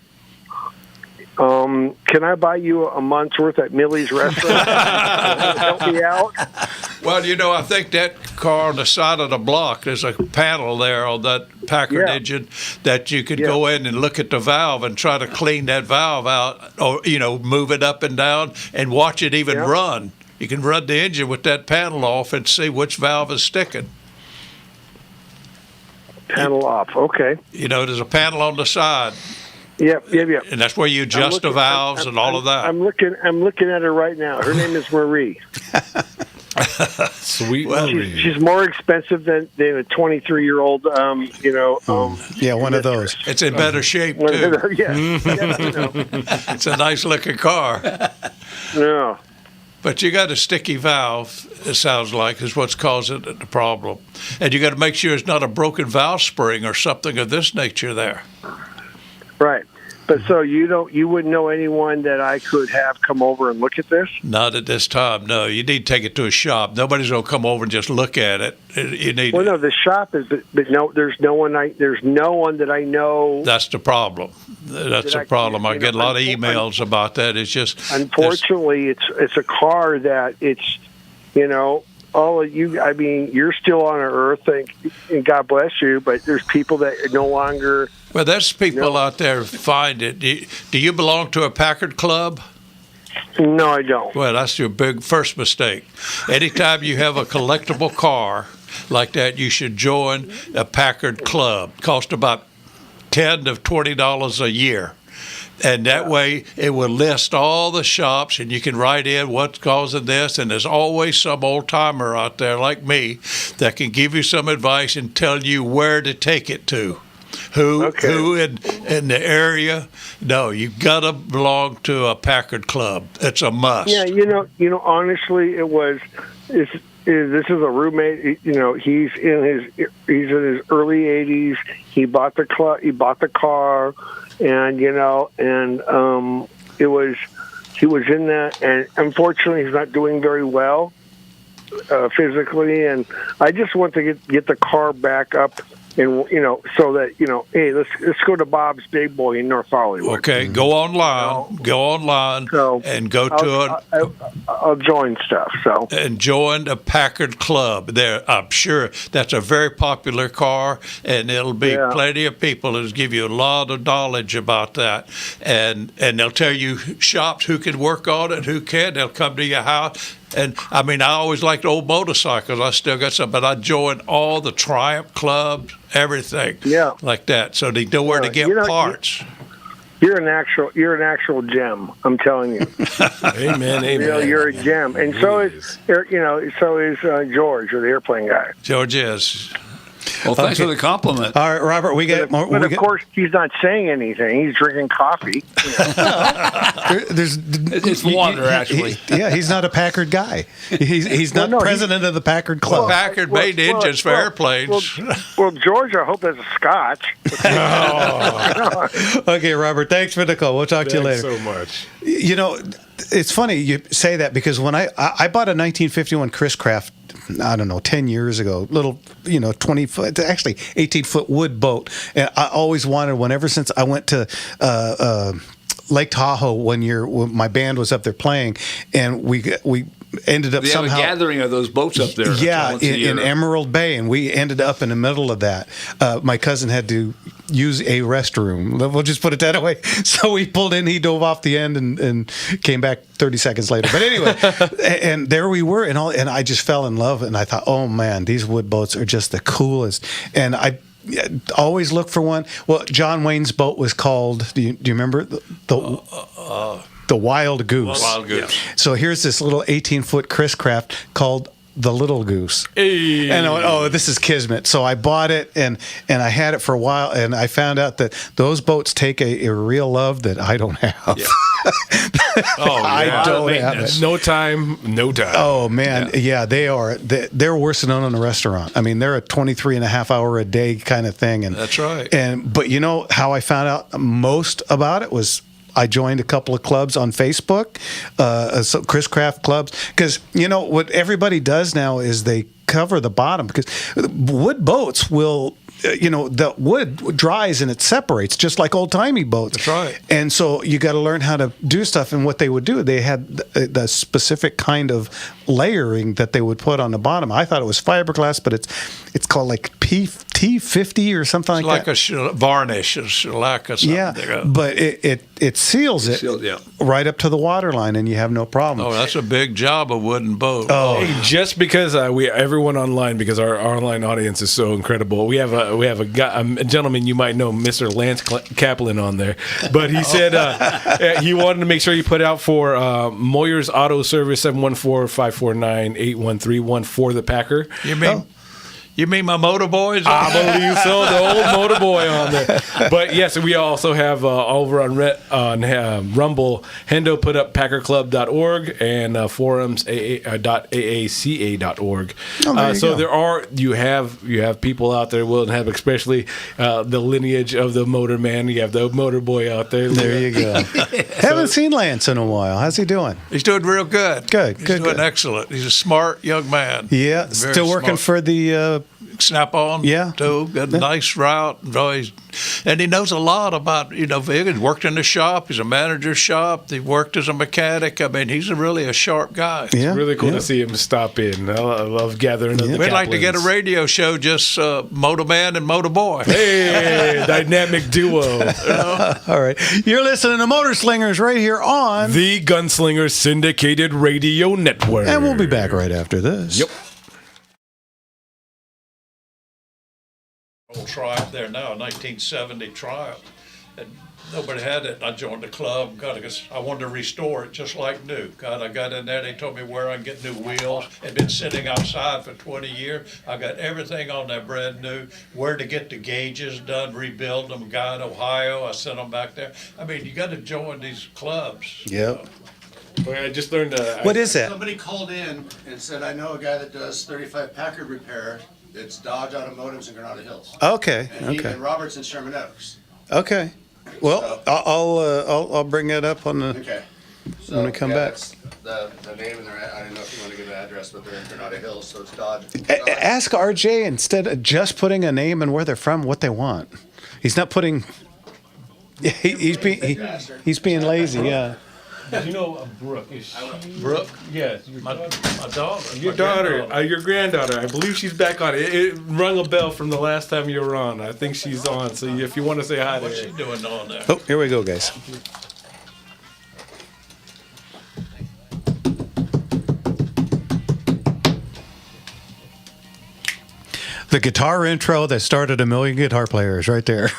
Can I buy you a month's worth at Millie's restaurant? Help me out. Well, I think that car on the side of the block, there's a panel there on that Packard engine that you could go in and look at the valve and try to clean that valve out, or move it up and down and watch it even run. You can run the engine with that panel off and see which valve is sticking. Panel off. Okay. There's a panel on the side. Yep. And that's where you adjust the valves and all of that. I'm looking at her right now. Her name is Marie. Sweet Marie. She's more expensive than a 23-year-old. One of those. It's in better shape too. It's a nice looking car. Yeah. But you got a sticky valve, it sounds like, is what's causing the problem. And you got to make sure it's not a broken valve spring or something of this nature there. Right. But so you wouldn't know anyone that I could have come over and look at this? Not at this time, no. You need to take it to a shop. Nobody's going to come over and just look at it. You need. Well, no, the shop is, but no, there's no one that I know. That's the problem. That's the problem. I get a lot of emails about that. It's just unfortunately, it's a car that it's, all of you. I mean, you're still on Earth, and God bless you. But there's people that are no longer Well, there's people out there find it. Do you belong to a Packard club? No, I don't. Well, that's your big first mistake. Anytime you have a collectible car like that, you should join a Packard club. Cost about $10 to $20 a year. And that way it will list all the shops, and you can write in what's causing this. And there's always some old timer out there like me that can give you some advice and tell you where to take it to. Who in the area? No, you gotta belong to a Packard club. It's a must. Yeah, honestly, this is a roommate. He's in his early 80s. He bought the club. He bought the car, and he was in that. And unfortunately, he's not doing very well physically. And I just want to get the car back up. And so that hey, let's go to Bob's Big Boy in North Hollywood. Okay, go online, and go to it. I'll join stuff. And join a Packard club. There, I'm sure that's a very popular car, and it'll be plenty of people that'll give you a lot of knowledge about that, and they'll tell you shops who can work on it, who can't. They'll come to your house. And I mean, I always liked old motorcycles. I still got some, but I joined all the Triumph clubs, everything, like that. So they know where to get parts. You're an actual gem. I'm telling you. Amen. You're a gem, and so is George, the airplane guy. George is. Well, thanks for the compliment. All right, Robert, we get more. But of course, he's not saying anything. He's drinking coffee. It's water, actually. He's not a Packard guy. He's not president of the Packard Club. Well, Packard made engines for airplanes. Well, George, I hope that's a Scotch. Okay, Robert, thanks for the call. We'll talk to you later. Thanks so much. It's funny you say that because when I bought a 1951 Chris Craft, I don't know, 10 years ago, little, 20 foot, actually 18-foot wood boat. And I always wanted one ever since I went to Lake Tahoe one year when my band was up there playing, and we ended up somehow have a gathering of those boats up there. Yeah, in Emerald Bay, and we ended up in the middle of that. My cousin had to use a restroom. We'll just put it that way. So we pulled in, he dove off the end and came back 30 seconds later. But anyway, and there we were, and I just fell in love, and I thought, oh man, these wood boats are just the coolest. And I always look for one. Well, John Wayne's boat was called, do you remember? The Wild Goose. Wild Goose. So here's this little 18-foot Chris Craft called the Little Goose. Hey. And I went, this is kismet. So I bought it, and I had it for a while, and I found out that those boats take a real love that I don't have. Yeah. I don't have it. No time. Oh, man. Yeah, they are. They're worse than owning a restaurant. I mean, they're a 23.5 hour a day kind of thing. And that's right. But you know how I found out most about it was I joined a couple of clubs on Facebook, Chris Craft clubs, because what everybody does now is they cover the bottom, because wood boats will, the wood dries and it separates just like old timey boats. That's right. And so you got to learn how to do stuff. And what they would do, they had the specific kind of layering that they would put on the bottom. I thought it was fiberglass, but it's called like T50 or something like that. It's like a varnish, a shellac or something. Yeah, but it seals it right up to the water line, and you have no problem. Oh, that's a big job, a wooden boat. Oh, hey, just because everyone online, because our online audience is so incredible. We have a gentleman you might know, Mr. Lance Kaplan, on there, but he said he wanted to make sure you put out for Moyer's Auto Service 714-549-8131 for the Packer. You mean my motor boys? I believe so. The old motor boy on there. But yes, we also have over on Rumble, Hendo put up packerclub.org and forums.aaca.org. You have people out there willing to have, especially the lineage of the motor man. You have the motor boy out there. There you go. Haven't seen Lance in a while. How's he doing? He's doing real good. Good. He's doing excellent. He's a smart young man. Yeah, still working for the snap-on. Yeah. Too. Got a nice route. And he knows a lot about, vehicles. He worked in the shop. He's a manager's shop. He worked as a mechanic. I mean, he's really a sharp guy. Yeah. It's really cool to see him stop in. I love gathering other We'd like to get a Kaplans. radio show, just Moto Man and Moto Boy. Hey, dynamic duo. All right. You're listening to Motor Slingers right here on The Gunslinger Syndicated Radio Network. And we'll be back right after this. Yep. Old Triumph there now, 1970 Triumph. And nobody had it. I joined the club. God, I wanted to restore it just like new. God, I got in there. They told me where I can get new wheels. Had been sitting outside for 20 years. I got everything on there brand new. Where to get the gauges done, rebuild them. Guy in Ohio, I sent them back there. I mean, you got to join these clubs. Yep. Well, I just learned. What is that? Somebody called in and said, I know a guy that does 35 Packard repair. It's Dodge Automotives in Granada Hills. Okay. And Okay. and Robert's in Sherman Oaks. Okay. Well, I'll bring that up on the Okay. when we come back. That's the name and I don't know if you want to give an address, but they're in Granada Hills, so it's Dodge. Ask RJ instead of just putting a name and where they're from, what they want. He's not putting. He's being lazy. Yeah. You know, Brooke, is she? Brooke? Yes. My daughter. Your daughter, your granddaughter. I believe she's back on. It rung a bell from the last time you were on. I think she's on. So if you want to say hi to her. What's she doing on there? Oh, here we go, guys. The guitar intro that started a million guitar players right there.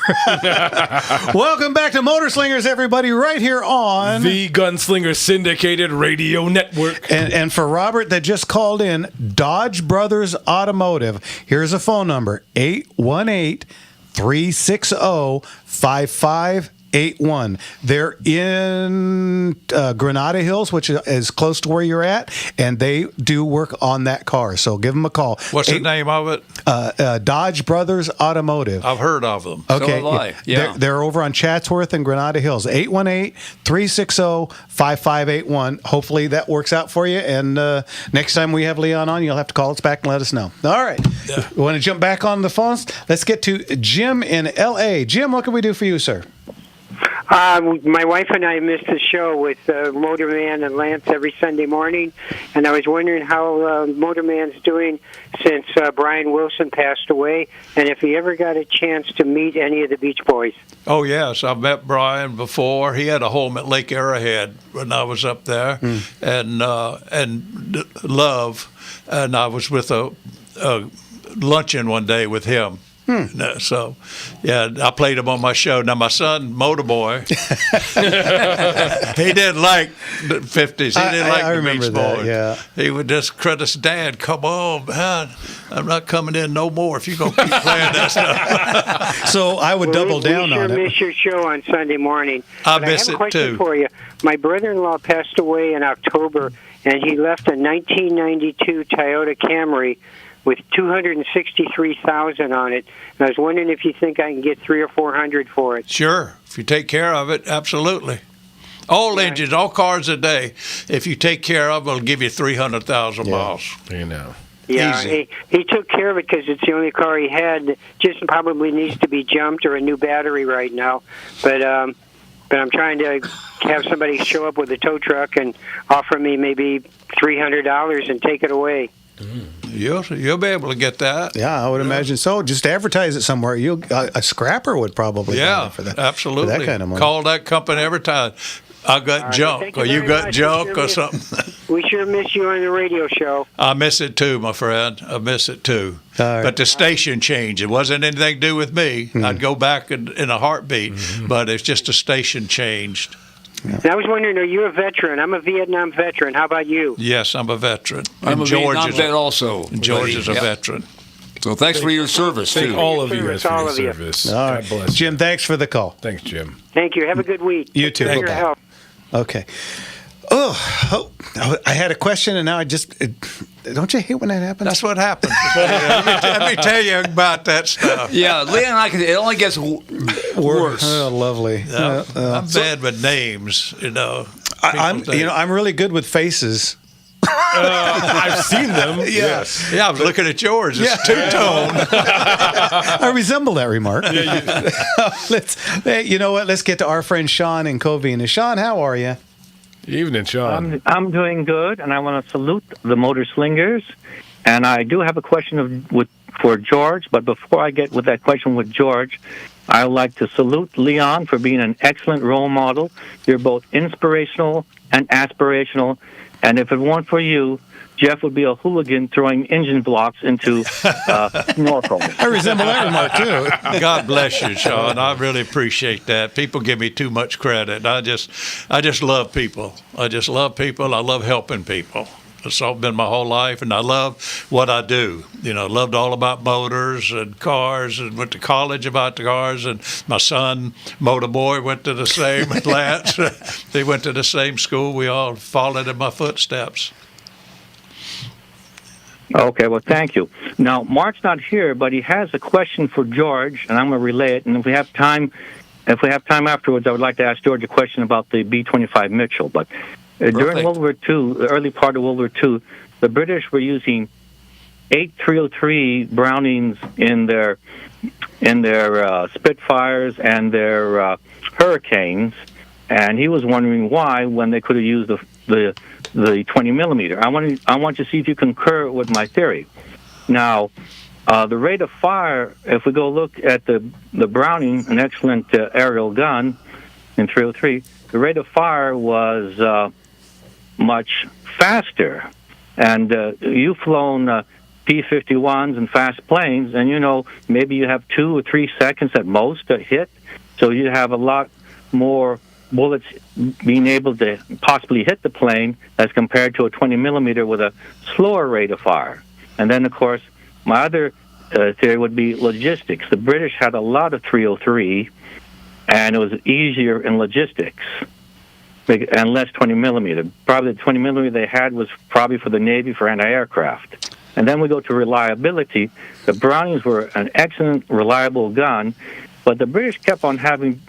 Welcome back to Motor Slingers, everybody, right here on The Gunslinger Syndicated Radio Network. And for Robert that just called in, Dodge Brothers Automotive, here's a phone number, 818-360-5581. They're in Granada Hills, which is close to where you're at, and they do work on that car. So give them a call. What's the name of it? Dodge Brothers Automotive. I've heard of them. Okay. So have I. Yeah. They're over on Chatsworth and Granada Hills. 818-360-5581. Hopefully that works out for you. And next time we have Leon on, you'll have to call us back and let us know. All right. Yeah. We want to jump back on the phones? Let's get to Jim in L.A. Jim, what can we do for you, sir? My wife and I missed the show with Motorman and Lance every Sunday morning, and I was wondering how Motorman's doing since Brian Wilson passed away, and if he ever got a chance to meet any of the Beach Boys. Oh, yes. I've met Brian before. He had a home at Lake Arrowhead when I was up there, and Love, and I was with a luncheon one day with him. So, yeah, I played him on my show. Now, my son, Motorboy, he didn't like the 50s. He didn't like the Beach Boys. Yeah. He would just credit his dad, come on, man, I'm not coming in no more if you're going to keep playing that stuff. So I would double down on it. We sure miss your show on Sunday morning. I But miss I have a it, question too. for you. My brother-in-law passed away in October, and he left a 1992 Toyota Camry with $263,000 on it. And I was wondering if you think I can get $300 or $400 for it. Sure. If you take care of it, absolutely. All engines, all cars a day, if you take care of them, it'll give you 300,000 miles. You know. Yeah, Easy. he took care of it because it's the only car he had. Just probably needs to be jumped or a new battery right now. But I'm trying to have somebody show up with a tow truck and offer me maybe $300 and take it away. You'll be able to get that. Yeah, I would imagine so. Just advertise it somewhere. A scrapper would probably buy it for that. Absolutely. For that kind of money. Call that company every time. I got right, junk, thank you or you very got much. junk, or something. We sure miss you on the radio show. I miss it too, my friend. I miss it too. All right. But the station changed. It wasn't anything to do with me. I'd go back in a heartbeat, but it's just the station changed. And I was wondering, are you a veteran? I'm a Vietnam veteran. How about you? Yes, I'm a veteran. I'm And a George Vietnam is vet also. And George is a Yep. veteran. So thanks for your service, Thank too. all of you guys for All your of you. service. All God right. bless Jim, thanks for the call. Thanks, Jim. Thank you. Have a good week. You too. Thank you for your Bye-bye. help. Okay. Oh, I had a question, and now I just don't you hate when that happens? That's what happens. Let me tell you about that stuff. Yeah, Leon and I can. It only gets worse. Oh, lovely. I'm bad with names, you know. I'm really good with faces. I've seen them. Yes. Yeah, I was looking at yours. It's two-tone. I resemble that remark. You know what? Let's get to our friend Sean in Covina. Sean, how are you? Evening, Sean. I'm doing good, and I want to salute the Motor Slingers. And I do have a question for George, but before I get with that question with George, I would like to salute Leon for being an excellent role model. You're both inspirational and aspirational, and if it weren't for you, Jeff would be a hooligan throwing engine blocks into snorkel. I resemble that remark, too. God bless you, Sean. I really appreciate that. People give me too much credit. I just love people. I just love people. I love helping people. It's all been my whole life, and I love what I do. You know, loved all about motors and cars, and went to college about the cars. And my son, Motor Boy, went to the same Lance. They went to the same school. We all followed in my footsteps. Okay, well, thank you. Now, Mark's not here, but he has a question for George, and I'm going to relay it. And if we have time afterwards, I would like to ask George a question about the B-25 Mitchell. But during World War II, the early part of World War II, the British were using 8 303 Brownings in their Spitfires and their Hurricanes, and he was wondering why when they could have used the 20 millimeter. I want to see if you concur with my theory. Now, the rate of fire, if we go look at the Browning, an excellent aerial gun in 303, the rate of fire was much faster. And you've flown P-51s and fast planes, and you know maybe you have 2 or 3 seconds at most to hit, so you have a lot more bullets being able to possibly hit the plane as compared to a 20 millimeter with a slower rate of fire. And then, of course, my other theory would be logistics. The British had a lot of 303, and it was easier in logistics, and less 20 millimeter. Probably the 20 millimeter they had was probably for the Navy for anti-aircraft. And then we go to reliability. The Brownings were an excellent, reliable gun, but the British kept on having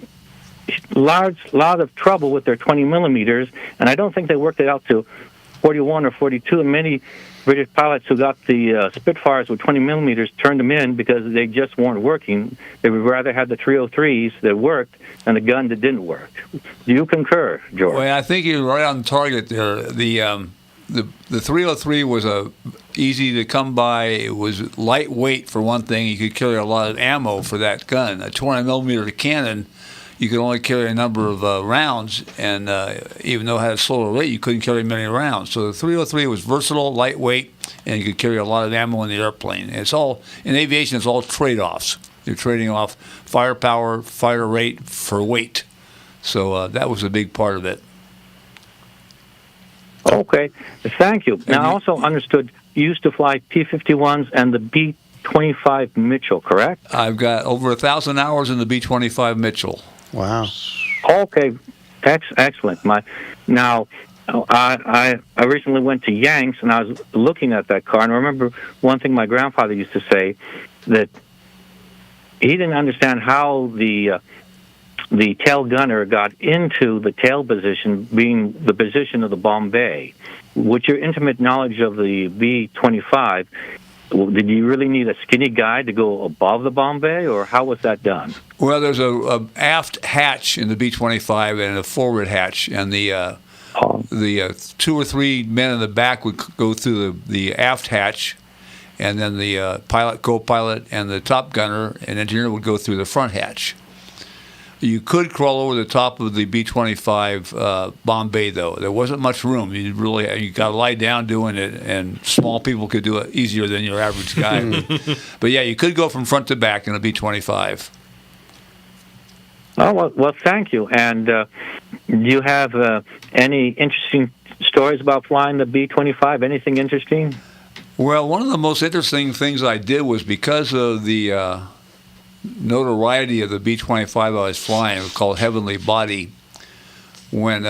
lot of trouble with their 20 millimeters, and I don't think they worked it out to 41 or 42. And many British pilots who got the Spitfires with 20 millimeters turned them in because they just weren't working. They would rather have the 303s that worked than the gun that didn't work. Do you concur, George? Well, I think you're right on target there. The 303 was easy to come by. It was lightweight for one thing. You could carry a lot of ammo for that gun. A 20 millimeter cannon, you could only carry a number of rounds, and even though it had a slower rate, you couldn't carry many rounds. So the 303 was versatile, lightweight, and you could carry a lot of ammo in the airplane. And it's all in aviation. It's all trade-offs. You're trading off firepower, fire rate for weight. So that was a big part of it. Okay, thank you. Now, I also understood you used to fly P-51s and the B-25 Mitchell, correct? I've got over 1,000 hours in the B-25 Mitchell. Wow. Okay, excellent. Now, I recently went to Yanks, and I was looking at that car, and I remember one thing my grandfather used to say, that he didn't understand how the tail gunner got into the tail position, being the position of the Bombay. With your intimate knowledge of the B-25, did you really need a skinny guy to go above the Bombay, or how was that done? Well, there's a aft hatch in the B-25 and a forward hatch, and the 2 or 3 men in the back would go through the aft hatch, and then the pilot, co-pilot, and the top gunner and engineer would go through the front hatch. You could crawl over the top of the B-25 Bombay, though. There wasn't much room. You got to lie down doing it, and small people could do it easier than your average guy. But yeah, you could go from front to back in a B-25. Oh, well, thank you. And do you have any interesting stories about flying the B-25? Anything interesting? Well, one of the most interesting things I did was because of the notoriety of the B-25 I was flying. It was called Heavenly Body. When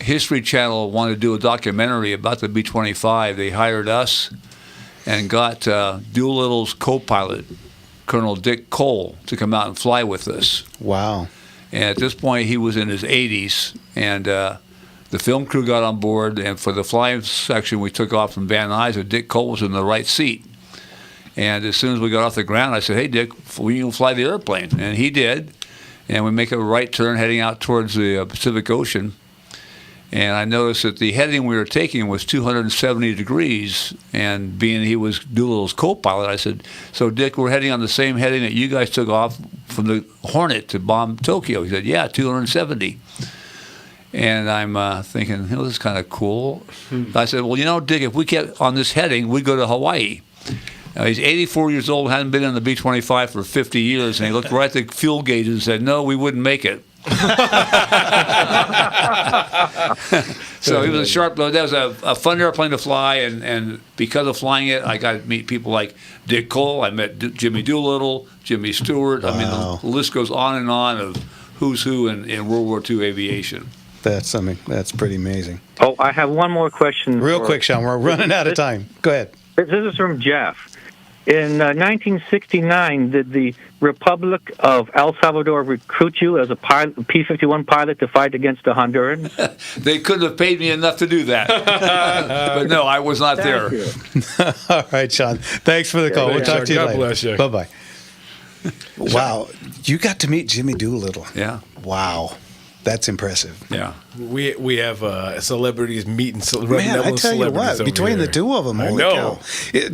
History Channel wanted to do a documentary about the B-25, they hired us and got Doolittle's co-pilot, Colonel Dick Cole, to come out and fly with us. Wow. And at this point, he was in his 80s, and the film crew got on board, and for the flying section, we took off from Van Nuys, and Dick Cole was in the right seat. And as soon as we got off the ground, I said, "Hey, Dick, will you fly the airplane?" And he did. And we make a right turn heading out towards the Pacific Ocean. And I noticed that the heading we were taking was 270 degrees. And being he was Doolittle's co-pilot, I said, "So, Dick, we're heading on the same heading that you guys took off from the Hornet to bomb Tokyo." He said, "Yeah, 270. And I'm thinking, this is kind of cool. I said, "Well, Dick, if we kept on this heading, we'd go to Hawaii." He's 84 years old, hadn't been in the B-25 for 50 years, and he looked right at the fuel gauge and said, "No, we wouldn't make it." So he was a sharp blow. That was a fun airplane to fly, and because of flying it, I got to meet people like Dick Cole. I met Jimmy Doolittle, Jimmy Stewart. Wow. I mean, the list goes on and on of who's who in World War II aviation. That's pretty amazing. Oh, I have one more question. Real quick, Sean. We're running out of time. Go ahead. This is from Jeff. In 1969, did the Republic of El Salvador recruit you as a P-51 pilot to fight against the Hondurans? They couldn't have paid me enough to do that. But no, I was not there. All right, Sean. Thanks for the call. We'll talk to you God later. bless you. Bye-bye. Wow. You got to meet Jimmy Doolittle. Yeah. Wow. That's impressive. Yeah. We have celebrities meeting. Man, I tell you what, between the two of them, I holy know. cow.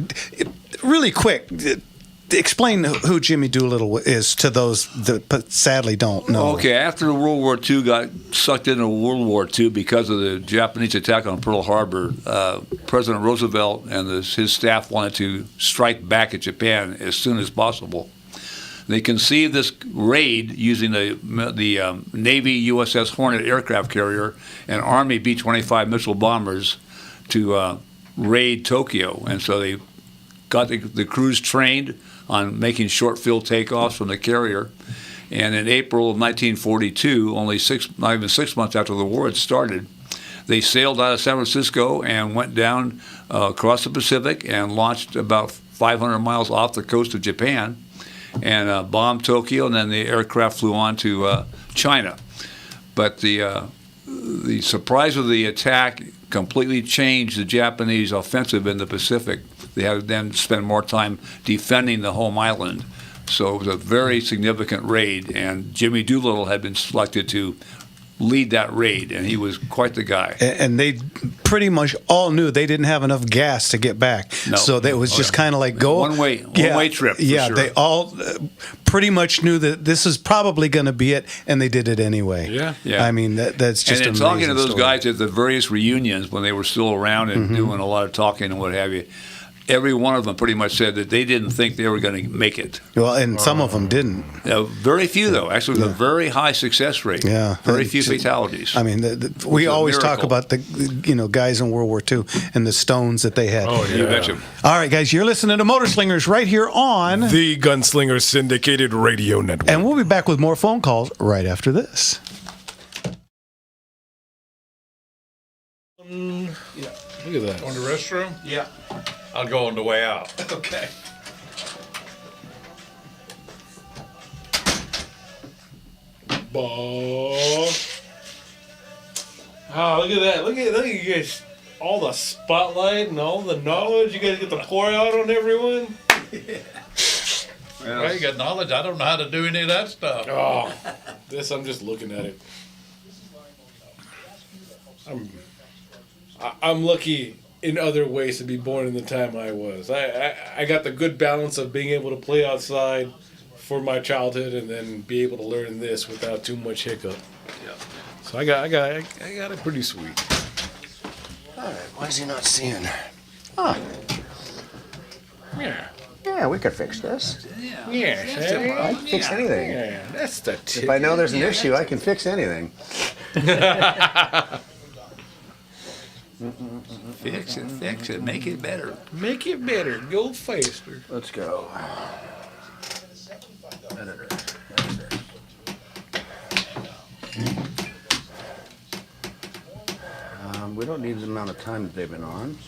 Really quick, explain who Jimmy Doolittle is to those that sadly don't know. Okay, after World War II got sucked into World War II because of the Japanese attack on Pearl Harbor, President Roosevelt and his staff wanted to strike back at Japan as soon as possible. They conceived this raid using the Navy USS Hornet aircraft carrier and Army B-25 missile bombers to raid Tokyo. And so they got the crews trained on making short field takeoffs from the carrier. And in April of 1942, not even 6 months after the war had started, they sailed out of San Francisco and went down across the Pacific and launched about 500 miles off the coast of Japan and bombed Tokyo, and then the aircraft flew on to China. But the surprise of the attack completely changed the Japanese offensive in the Pacific. They had to then spend more time defending the home island. So it was a very significant raid, and Jimmy Doolittle had been selected to lead that raid, and he was quite the guy. And they pretty much all knew they didn't have enough gas to get back. No. So it was just kind of like go. One way trip. Yeah, sure. they all pretty much knew that this is probably going to be it, and they did it anyway. Yeah. I mean, that's just and an talking to amazing those story. guys at the various reunions when they were still around and doing a lot of talking and what have you, every one of them pretty much said that they didn't think they were going to make it. Well, and some of them didn't. Very few, though. Actually, it was a very high success rate. Yeah. Very few fatalities. I mean, we always talk miracle. about the guys in World War II and the stones that they had. Oh, yeah. You betcha. All right, guys, you're listening to Motor Slingers right here on the Gunslinger Syndicated Radio Network. And we'll be back with more phone calls right after this. Look at that. On the restroom? Yeah. I'll go on the way out. Okay. Oh, look at that. Look at you guys. All the spotlight and all the knowledge you guys get to pour out on everyone. Well, you got knowledge. I don't know how to do any of that stuff. Oh, I'm just looking at it. I'm lucky in other ways to be born in the time I was. I got the good balance of being able to play outside for my childhood and then be able to learn this without too much hiccup. Yeah. So I got it pretty sweet. All right, why is he not seeing? Huh. Yeah. Yeah, we could fix this. Yeah. I can fix anything. Yeah, that's the tip. If I know there's an issue, I can fix anything. Fix it, make it better. Make it better. Go faster. Let's go. Editor. We don't need the amount of time that they've been on.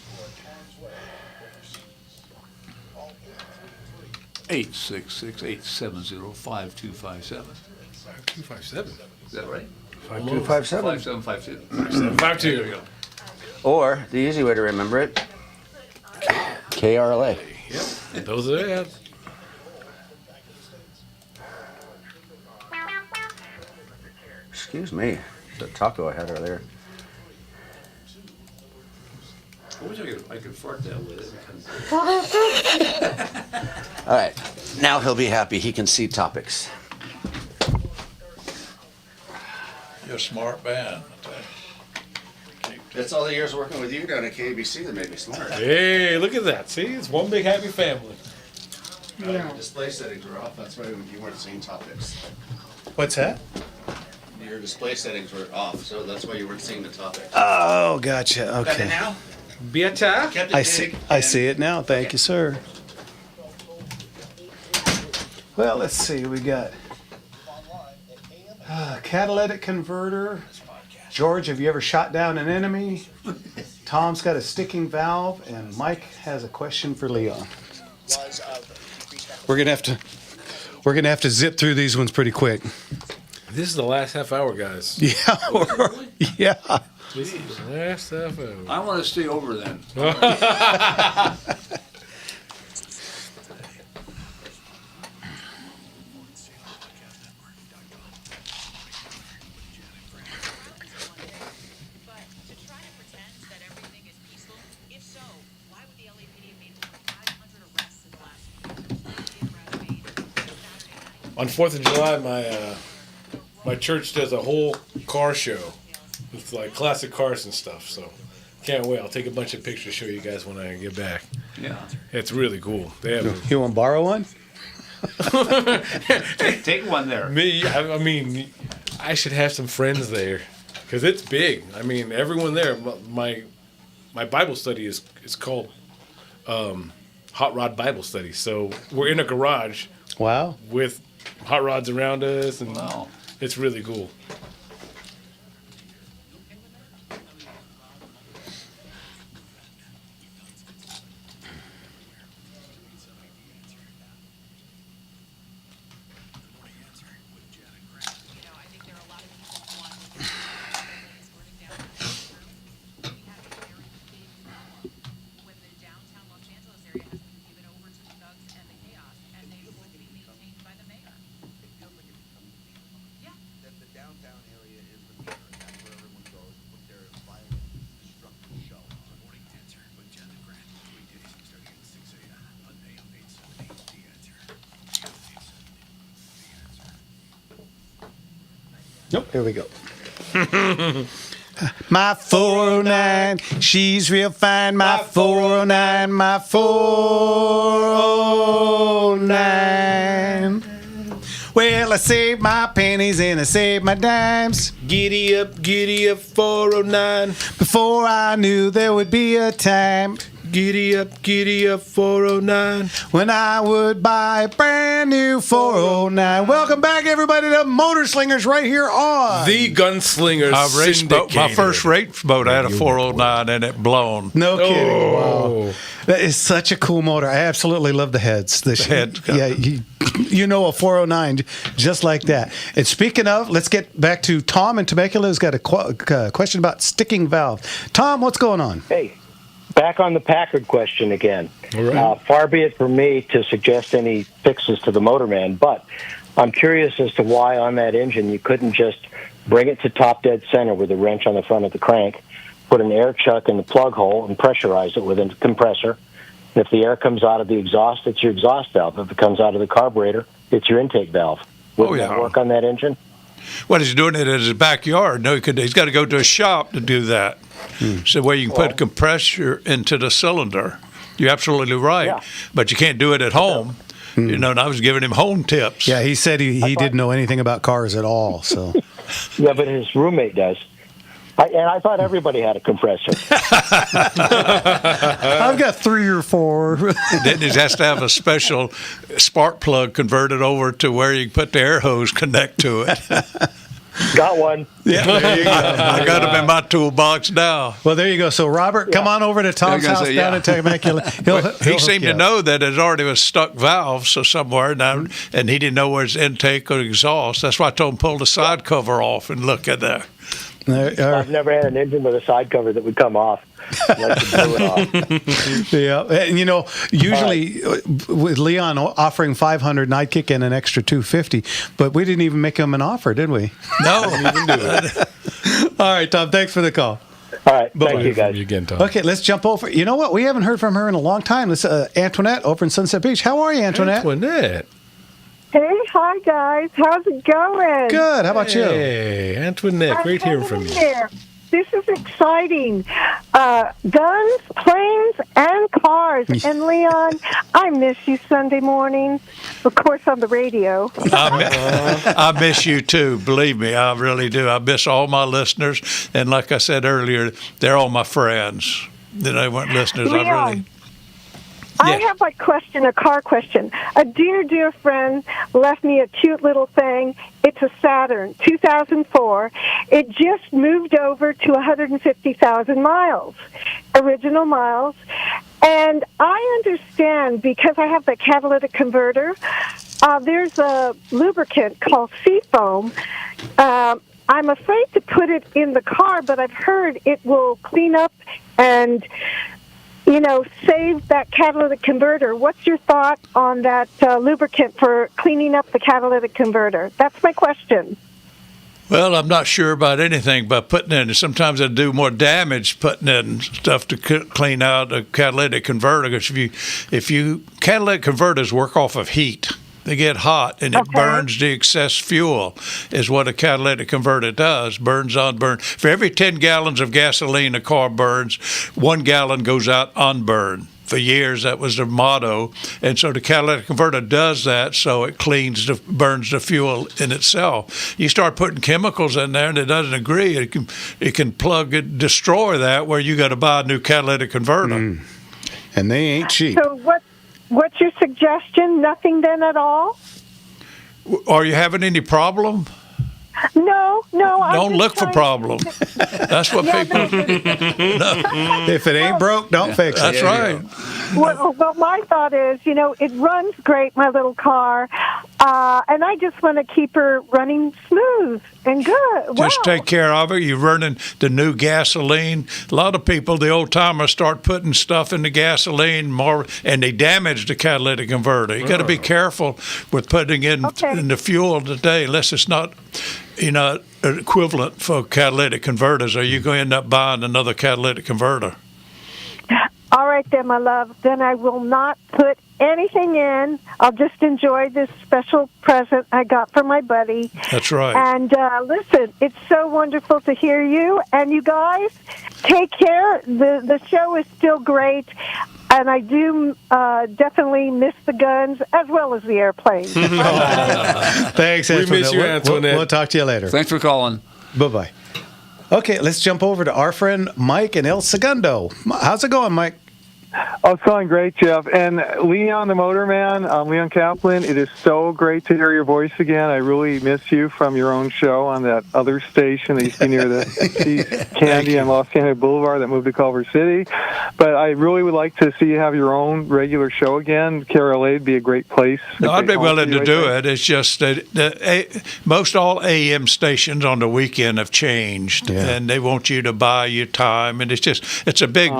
866-870-5257. 5257. Is that right? 5257. 5752. 52. There we go. Or the easy way to remember it, KRLA. Yep. Those are it. Excuse me. The taco I had earlier. I wish I could fart that with it. All right. Now he'll be happy. He can see topics. You're a smart man. That's all the years working with you down at KBC that made me smart. Hey, look at that. See, it's one big happy family. Yeah. Display settings were off. That's why you weren't seeing topics. What's that? Your display settings were off, so that's why you weren't seeing the topics. Oh, gotcha. Got it Okay. now? Beata. Kept it I big. see. I see it now. Thank you, sir. Well, let's see. We got catalytic converter. George, have you ever shot down an enemy? Tom's got a sticking valve, and Mike has a question for Leon. We're gonna have to zip through these ones pretty quick. This is the last half hour, guys. Yeah. Yeah. Jeez, last half hour. I want to stay over then. On 4th of July, my church does a whole car show with like classic cars and stuff. So can't wait. I'll take a bunch of pictures to show you guys when I get back. Yeah, it's really cool. They have You want to borrow one? take one there. Me, I mean, I should have some friends there because it's big. I mean, everyone there. My Bible study is called Hot Rod Bible Study. So we're in a garage. Wow. With hot rods around us, and it's really cool. Nope, here we go. My 409, she's real fine. My 409, my 409. Well, I saved my pennies and I saved my dimes. Giddy up, 409. Before I knew there would be a time. Giddy up, 409. When I would buy a brand new 409. Welcome back, everybody, to Motor Slingers right here on the Gunslinger Syndicated. My first race boat, I had a 409 in it blown. No kidding. Wow. That is such a cool motor. I absolutely love the heads. The head. Yeah, you know a 409 just like that. And speaking of, let's get back to Tom in Temecula, who's got a question about sticking valve. Tom, what's going on? Hey. Back on the Packard question again. Right. Far be it from me to suggest any fixes to the Motorman, but I'm curious as to why on that engine you couldn't just bring it to top dead center with a wrench on the front of the crank, put an air chuck in the plug hole, and pressurize it with a compressor. And if the air comes out of the exhaust, it's your exhaust valve. If it comes out of the carburetor, it's your intake valve. Wouldn't that work on that engine? Well, he's doing it in his backyard. No, he's got to go to a shop to do that. So where you can put a compressor into the cylinder. You're absolutely right. Yeah. But you can't do it at home. You know, and I was giving him home tips. Yeah, he said he didn't know anything about cars at all. So. Yeah, but his roommate does. And I thought everybody had a compressor. I've got 3 or 4. Then he has to have a special spark plug converted over to where you can put the air hose connect to it. Got one. Yeah, there you go. I got them in my toolbox now. Well, there you go. So, Robert, come on over to Tom's gonna house say, down yeah. in Temecula. He seemed to know that it already was stuck valves so somewhere, and he didn't know where his intake or exhaust. That's why I told him pull the side cover off and look at that. I've never had an engine with a side cover that would come off. Unless you blew it off. Yeah, and usually with Leon offering $500, and I'd kick in an extra $250, but we didn't even make him an offer, did we? No, even do it. All right, Tom, thanks for the call. All right, Bye-bye. thank you, guys. You again, Tom. Okay, let's jump over. You know what? We haven't heard from her in a long time. Let's Antoinette over in Sunset Beach. How are you, Antoinette? Antoinette. Hey, hi guys. How's it going? Good. How about you? Hey, Antoinette. Great hearing from you. There. This is exciting. Guns, planes, and cars. And Leon, I miss you Sunday mornings. Of course, on the radio. I miss you too. Believe me, I really do. I miss all my listeners, and like I said earlier, they're all my friends. They weren't listeners. Leon, I have a car question. A dear friend left me a cute little thing. It's a Saturn, 2004. It just moved over to 150,000 miles, original miles. And I understand, because I have the catalytic converter, there's a lubricant called Seafoam. I'm afraid to put it in the car, but I've heard it will clean up and save that catalytic converter. What's your thought on that lubricant for cleaning up the catalytic converter? That's my question. Well, I'm not sure about anything about putting in. Sometimes I do more damage putting in stuff to clean out a catalytic converter. Because catalytic converters work off of heat. They get hot, and it burns the excess fuel, is what a catalytic converter does. Burns on burn. For every 10 gallons of gasoline a car burns, 1 gallon goes out unburned. For years, that was their motto. And so the catalytic converter does that, so it burns the fuel in itself. You start putting chemicals in there, and it doesn't agree. It can destroy that, where you got to buy a new catalytic converter. And they ain't cheap. So what's your suggestion? Nothing then at all? Are you having any problem? No. Don't look for problems. That's what people. No. If it ain't broke, don't fix it. That's right. Well, my thought is, it runs great, my little car, and I just want to keep her running smooth and good. Just take care of it. You're running the new gasoline. A lot of people, the old timers, start putting stuff in the gasoline more, and they damage the catalytic converter. You got to be careful with putting in the fuel today, unless it's not, equivalent for catalytic converters, or you're going to end up buying another catalytic converter. All right, then, my love. Then I will not put anything in. I'll just enjoy this special present I got from my buddy. That's right. And listen, it's so wonderful to hear you. And you guys, take care. The show is still great. And I do definitely miss the guns as well as the airplanes. Thanks, Antoinette. We miss you, Antoinette. We'll talk to you later. Thanks for calling. Bye-bye. Okay, let's jump over to our friend Mike in El Segundo. How's it going, Mike? Oh, it's going great, Jeff. And Leon, the Motorman, Leon Kaplan, it is so great to hear your voice again. I really miss you from your own show on that other station that used to be near the East Candy on Los Angeles Boulevard that moved to Culver City. But I really would like to see you have your own regular show again. KRLA would be a great place. No, I'd be willing to do it. It's just that most all AM stations on the weekend have changed, and they want you to buy your time. And it's a big,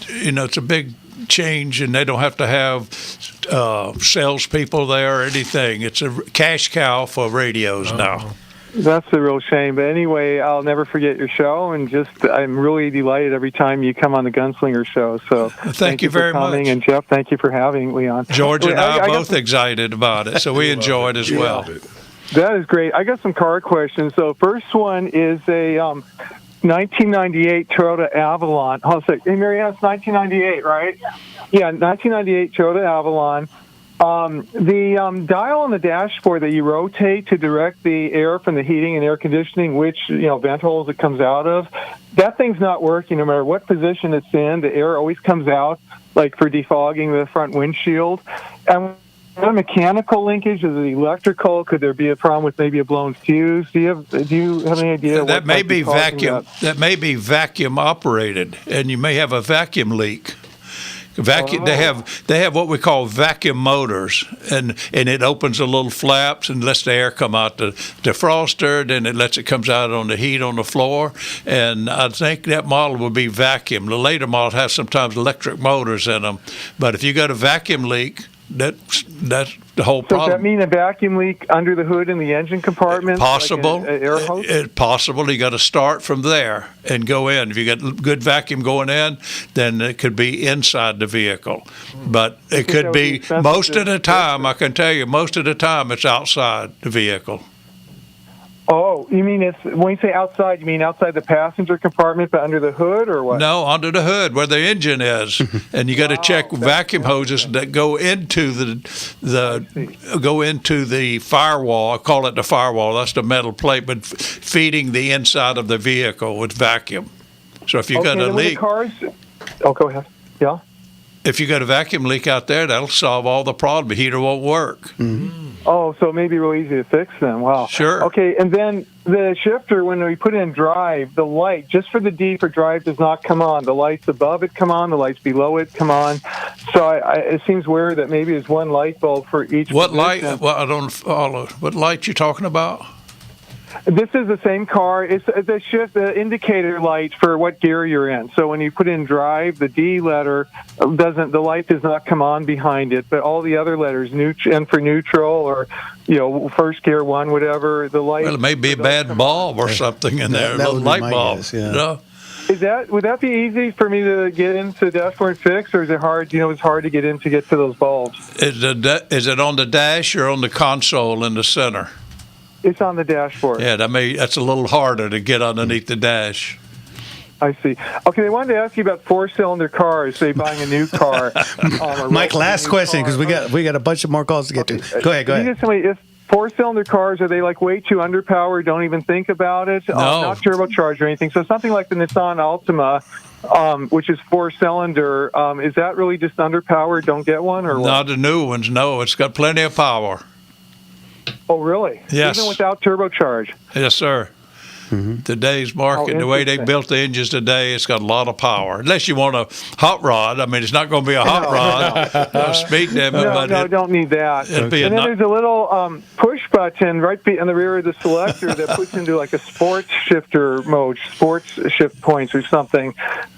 it's a big change, and they don't have to have salespeople there or anything. It's a cash cow for radios now. That's a real shame. But anyway, I'll never forget your show, and I'm really delighted every time you come on the Gunslinger show. So thank you very for coming, much. And Jeff, thank you for having Leon. George and I are both excited about it, so we enjoy it as well. That is great. I got some car questions. So first one is a 1998 Toyota Avalon. Hold on a second. Hey, Mary Ann, it's 1998, right? Yeah, 1998 Toyota Avalon. The dial on the dashboard that you rotate to direct the air from the heating and air conditioning, which vent holes it comes out of, that thing's not working no matter what position it's in. The air always comes out, like for defogging the front windshield. And that a mechanical linkage? Is it electrical? Could there be a problem with maybe a blown fuse? Do you have any idea? That what may might be causing vacuum. That may be vacuum operated, and you may have a vacuum leak. Vacuum. They have what we call vacuum motors, and it opens the little flaps and lets the air come out the defroster. Then it lets it comes out on the heat on the floor. And I think that model will be vacuum. The later models have sometimes electric motors in them, but if you got a vacuum leak, that's the whole So problem. does that mean a vacuum leak under the hood in the engine compartment? Possible. Like an air hose? It's possible. You got to start from there and go in. If you got good vacuum going in, then it could be inside the vehicle. But it could be most of the time. I can tell you, most of the time it's outside the vehicle. Oh, you mean when you say outside, you mean outside the passenger compartment, but under the hood, or what? No, under the hood where the engine is, and you got to check vacuum hoses that go into the firewall. I call it the firewall. That's the metal plate, but feeding the inside of the vehicle with vacuum. So if you got a leak, go ahead. Yeah. If you got a vacuum leak out there, that'll solve all the problem. The heater won't work. Mm-hmm. Oh, so it may be real easy to fix then. Wow. Sure. Okay, and then the shifter, when we put it in drive, the light, just for the D for drive, does not come on. The lights above it come on, the lights below it come on. So it seems weird that maybe there's one light bulb for each What position. light? Well, I don't follow. What light you talking about? This is the same car. It's the indicator light for what gear you're in. So when you put in drive, the D letter the light does not come on behind it, but all the other letters, and for neutral or first gear 1, whatever, the light. Well, it may be a bad bulb or something in there. A little light bulb. Guess, yeah. Would that be easy for me to get into the dashboard and fix, or is it hard? It's hard to get in to get to those bulbs. Is it on the dash or on the console in the center? It's on the dashboard. Yeah, that's a little harder to get underneath the dash. I see. Okay, I wanted to ask you about 4-cylinder cars. Say buying a new car. Mike, last question because we got a bunch of more calls to get to. Go ahead. Can you just tell me if 4-cylinder cars are they like way too underpowered? Don't even think about it. No. Not turbocharged or anything. So something like the Nissan Altima, which is 4-cylinder, is that really just underpowered? Don't get one or what? Not the new ones. No, it's got plenty of power. Oh, really? Yes. Even without turbocharge? Yes, sir. Today's market, the way they built the engines today, it's got a lot of power. Unless you want a hot rod. I mean, it's not going to be a hot rod. No speed limit. No, don't need that. And then there's a little push button right in the rear of the selector that puts into like a sports shifter mode, sports shift points or something.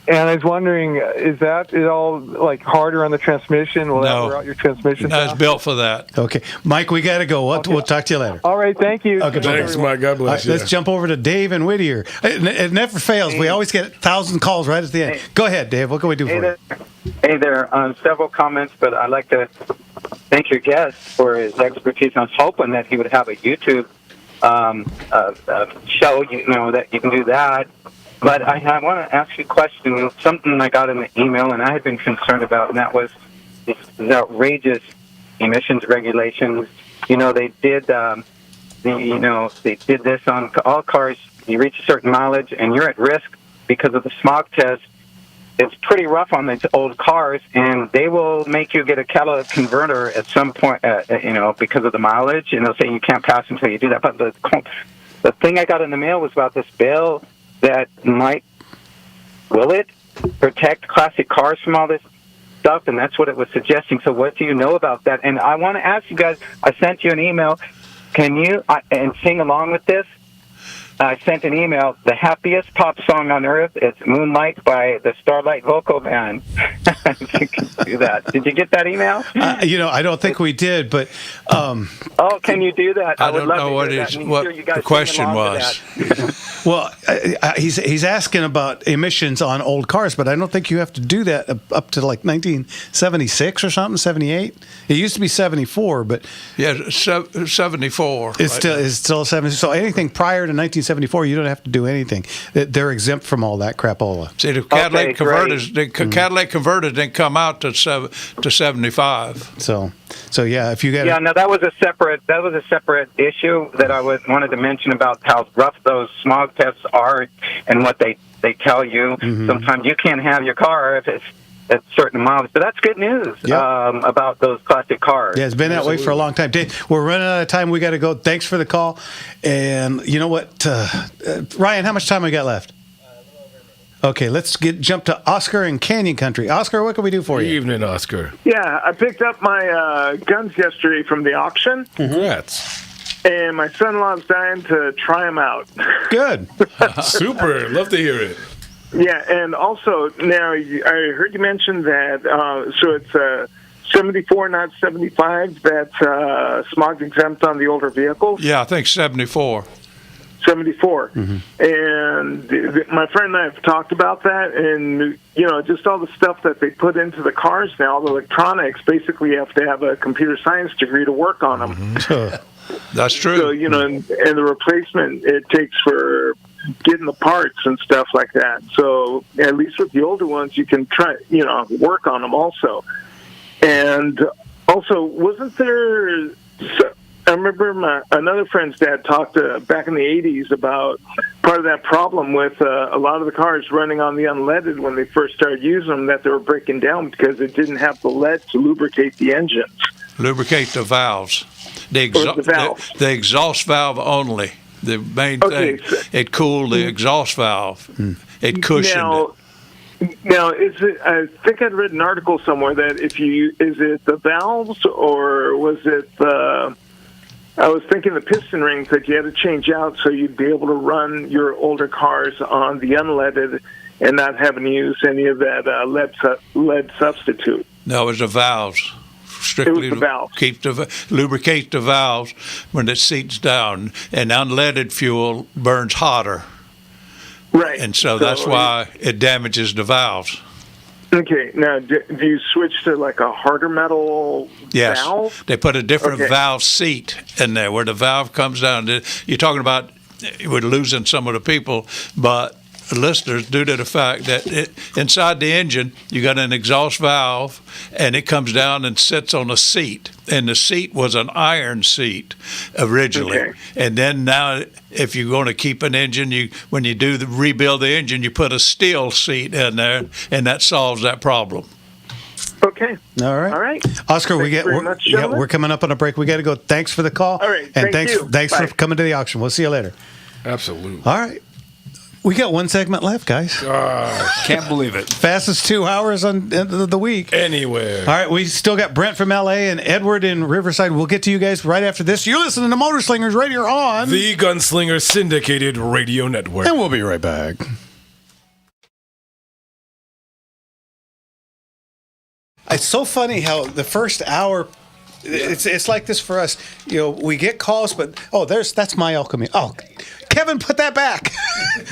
And I was wondering, is that it all like harder on the transmission? Will that wear out your transmission? No, it's built for that. Okay. Mike, we got to go. We'll talk to you later. All right, thank you. Okay, thanks, Mike. God bless you. Let's jump over to Dave in Whittier. It never fails. We always get 1,000 calls right at the end. Go ahead, Dave. What can we do for you? Hey there. Several comments, but I'd like to thank your guest for his expertise. I was hoping that he would have a YouTube show, that you can do that. But I want to ask you a question, something I got in the email, and I had been concerned about, and that was these outrageous emissions regulations. They did they did this on all cars. You reach a certain mileage, and you're at risk because of the smog test. It's pretty rough on these old cars, and they will make you get a catalytic converter at some point, because of the mileage, and they'll say you can't pass until you do that. But the thing I got in the mail was about this bill that will it protect classic cars from all this stuff? And that's what it was suggesting. So what do you know about that? And I want to ask you guys, I sent you an email. Can you, and sing along with this? I sent an email, the happiest pop song on earth. It's Moonlight by the Starlight Vocal Band. You can do that. Did you get that email? I don't think we did, but... can you do that? I don't know what the question was. Well, he's asking about emissions on old cars, but I don't think you have to do that up to like 1976 or something, 78. It used to be 74, but... Yeah, 74. It's still 70. So anything prior to 1974, you don't have to do anything. They're exempt from all that crapola. See, the catalytic catalytic converter didn't come out to 75. So yeah, if you got that was a separate issue that I wanted to mention about how rough those smog tests are and what they tell you. Mm-hmm. Sometimes you can't have your car if at certain miles. But that's good news about those classic cars. Yeah, it's been that way for a long time. Dave, we're running out of time. We got to go. Thanks for the call. And you know what, Ryan, how much time we got left? Okay, let's jump to Oscar in Canyon Country. Oscar, what can we do for you? Good evening, Oscar. Yeah, I picked up my guns yesterday from the auction. Congrats. And my son-in-law's dying to try them out. Good. Super. Love to hear it. Yeah, and also, now, I heard you mention that, so it's 74, not 75, that's smog exempt on the older vehicles? Yeah, I think 74. 74. And my friend and I have talked about that, and, just all the stuff that they put into the cars now, all the electronics, basically you have to have a computer science degree to work on them. That's true. So, and the replacement it takes for getting the parts and stuff like that. So at least with the older ones, you can try, work on them also. And also, wasn't there... I remember another friend's dad talked back in the 80s about part of that problem with a lot of the cars running on the unleaded when they first started using them, that they were breaking down because it didn't have the lead to lubricate the engines. Lubricate the valves. The exhaust valve only. The main thing, it cooled the exhaust valve. It cushioned it. Now, is it? I think I'd read an article somewhere that is it the valves or was it the... I was thinking the piston rings that you had to change out so you'd be able to run your older cars on the unleaded and not having to use any of that lead substitute. No, it was the valves. Strictly it was the valves. Lubricate the valves when it seats down, and unleaded fuel burns hotter. Right. And so that's why it damages the valves. Okay, now do you switch to like a harder metal valve? They put a different valve seat in there where the valve comes down. You're talking about we're losing some of the people, but listeners, due to the fact that inside the engine you got an exhaust valve and it comes down and sits on a seat, and the seat was an iron seat originally, and then now if you're going to keep an engine, when you rebuild the engine, you put a steel seat in there, and that solves that problem. Okay. All right. Oscar, we're coming up on a break. We got to go. Thanks for the call. All right. And thanks Bye. for coming to the auction. We'll see you later. Absolutely. All right. We got one segment left, guys. Can't believe it. Fastest 2 hours on the week. Anywhere. All right, we still got Brent from L.A. and Edward in Riverside. We'll get to you guys right after this. You're listening to Motor Slingers right here on the Gunslinger Syndicated Radio Network. And we'll be right back. It's so funny how the first hour... It's like this for us. We get calls, but that's my El Camino. Oh, Kevin, put that back.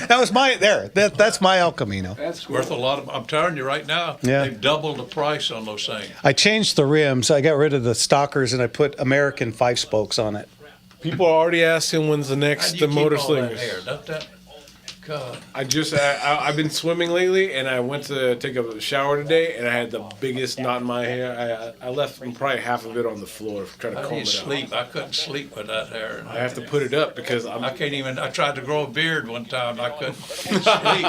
That was that's my El Camino. That's worth a lot of. I'm telling you right now. Yeah. They've doubled the price on those things. I changed the rims. I got rid of the stockers and I put American 5 spokes on it. People are already asking when's the next Motor Slingers. God. I've been swimming lately, and I went to take a shower today, and I had the biggest knot in my hair. I left probably half of it on the floor trying to comb it out. I couldn't sleep with that hair. I have to put it up because I can't even. I tried to grow a beard one time. I couldn't sleep.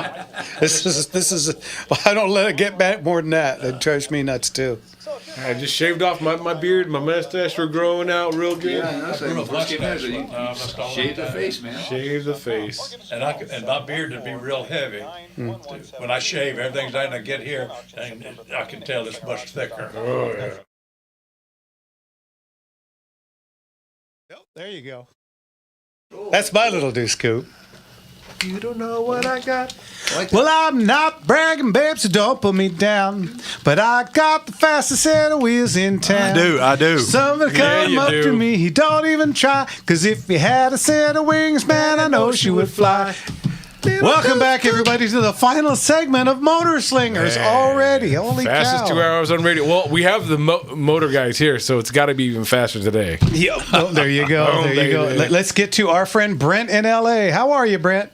This is. I don't let it get back more than that. It drives me nuts too. I just shaved off my beard. My mustache were growing out real good. Yeah, that's shave the face, man. Shave the face. And my beard would be real heavy. When I shave, everything's done. I get here, and I can tell it's much thicker. Oh, yeah. Yep, there you go. That's my little do scoop. You don't know what I got. Well, I'm not bragging, babe, so don't put me down. But I got the fastest set of wheels in town. I do. Somebody come up to me, he don't even try. Cause if you had a set of wings, man, I know she would fly. Welcome back, everybody, to the final segment of Motor Slingers already. Holy cow. Fastest 2 hours on radio. Well, we have the motor guys here, so it's got to be even faster today. Yep. Oh, there you go. There you go. Let's get to our friend Brent in L.A. How are you, Brent?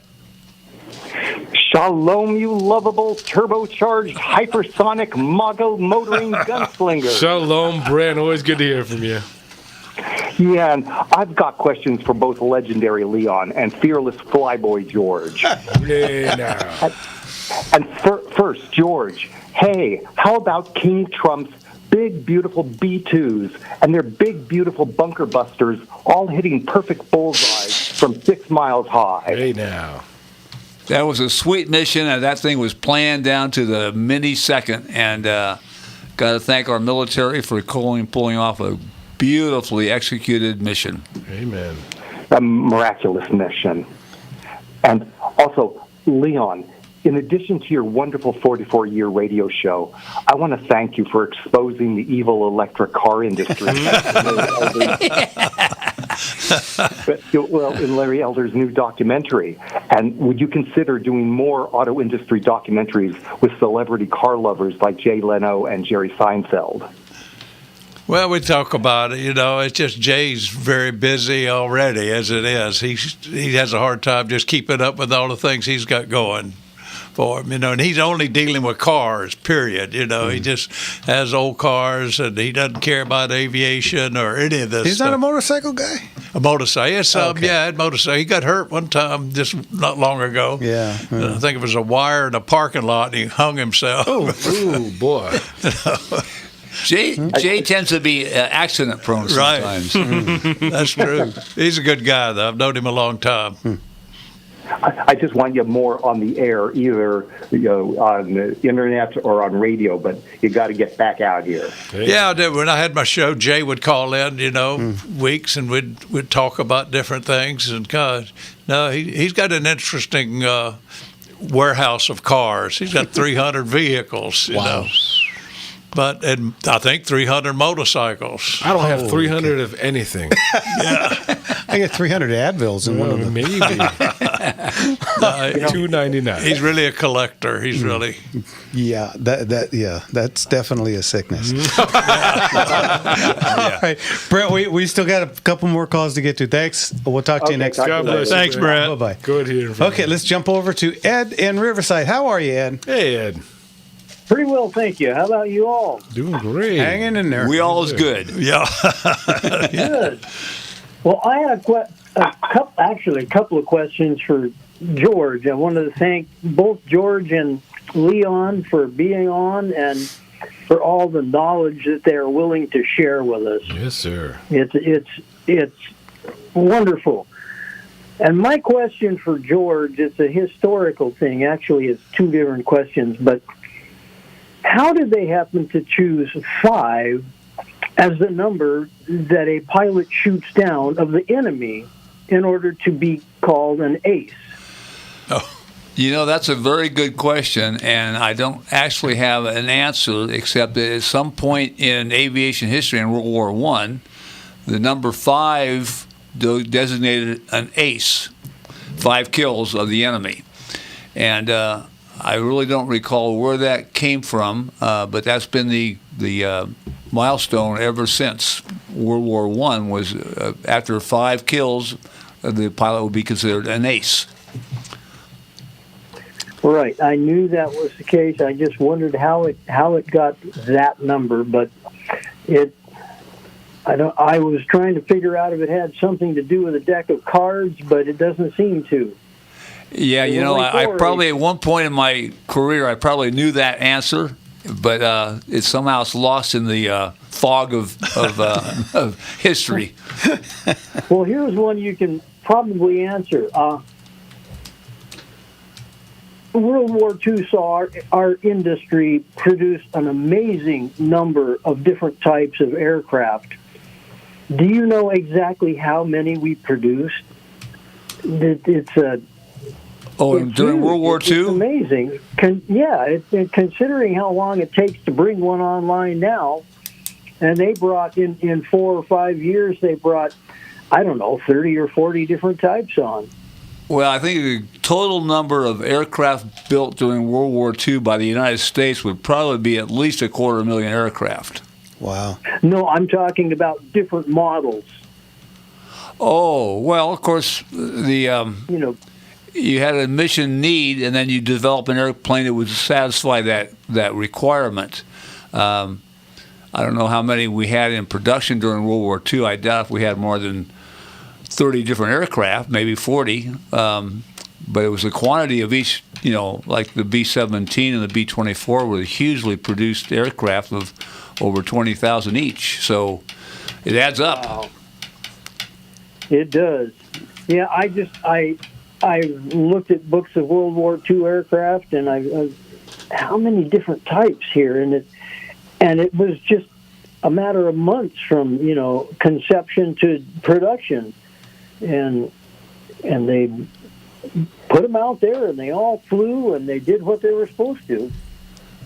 Shalom, you lovable, turbocharged, hypersonic, mago motoring gunslinger. Shalom, Brent. Always good to hear from you. Yeah, and I've got questions for both legendary Leon and fearless flyboy George. And first, George, hey, how about King Trump's big, beautiful B-2s and their big, beautiful bunker busters all hitting perfect bullseyes from 6 miles high? Hey, now. That was a sweet mission, and that thing was planned down to the millisecond. And got to thank our military for pulling off a beautifully executed mission. Amen. A miraculous mission. And also, Leon, in addition to your wonderful 44-year radio show, I want to thank you for exposing the evil electric car industry. Well, in Larry Elder's new documentary. And would you consider doing more auto industry documentaries with celebrity car lovers like Jay Leno and Jerry Seinfeld? Well, we talk about it. It's just Jay's very busy already as it is. He has a hard time just keeping up with all the things he's got going for him, and he's only dealing with cars, period. He just has old cars, and he doesn't care about aviation or any of this He's stuff. not a motorcycle guy? A motorcycle, yes, Okay. yeah, motorcycle. He got hurt one time just not long ago. Yeah. I think it was a wire in a parking lot, and he hung himself. Oh, boy. Jay tends to be accident prone sometimes. Right. That's true. He's a good guy, though. I've known him a long time. I just want you more on the air, either on the internet or on radio, but you got to get back out here. Yeah, I did. When I had my show, Jay would call in, weeks, and we'd talk about different things. And he's got an interesting warehouse of cars. He's got 300 vehicles, you know. And I think 300 motorcycles. I don't have 300 of anything. I get 300 Advils in one of them. Maybe. $2.99. He's really a collector. He's really. Yeah, that's definitely a sickness. All right, Brett, we still got a couple more calls to get to. Thanks. We'll talk to you next time. God bless you, Thanks, Brett. Bye-bye. Good here. Okay, let's jump over to Ed in Riverside. How are you, Ed? Hey, Ed. Pretty well, thank you. How about you all? Doing great. Hanging in there. We all is good. Yeah. Good. Well, I had a couple of questions for George. I wanted to thank both George and Leon for being on and for all the knowledge that they are willing to share with us. Yes, sir. It's wonderful. And my question for George, it's a historical thing. Actually, it's two different questions, but how did they happen to choose 5 as the number that a pilot shoots down of the enemy in order to be called an ace? That's a very good question, and I don't actually have an answer, except that at some point in aviation history in World War I, the number 5 designated an ace, 5 kills of the enemy. And I really don't recall where that came from, but that's been the milestone ever since World War I. Was after 5 kills, the pilot would be considered an ace. Right. I knew that was the case. I just wondered how it got that number, but I was trying to figure out if it had something to do with a deck of cards, but it doesn't seem to. Yeah, I probably at one point in my career I probably knew that answer, but it's lost in the fog of history. Well, here's one you can probably answer. World War II saw our industry produce an amazing number of different types of aircraft. Do you know exactly how many we produced? During World War II? It's amazing. Considering how long it takes to bring one online now, and they brought in 4 or 5 years, they brought, 30 or 40 different types on. Well, I think the total number of aircraft built during World War II by the United States would probably be at least 250,000 aircraft. Wow. No, I'm talking about different models. Oh, well, of course, you had a mission need, and then you develop an airplane that would satisfy that requirement. I don't know how many we had in production during World War II. I doubt if we had more than 30 different aircraft, maybe 40. But it was the quantity of each like the B-17 and the B-24 were hugely produced aircraft of over 20,000 each. So it adds up. Wow. It does. Yeah, I looked at books of World War II aircraft, and how many different types here, and it was just a matter of months from conception to production, and they put them out there, and they all flew, and they did what they were supposed to.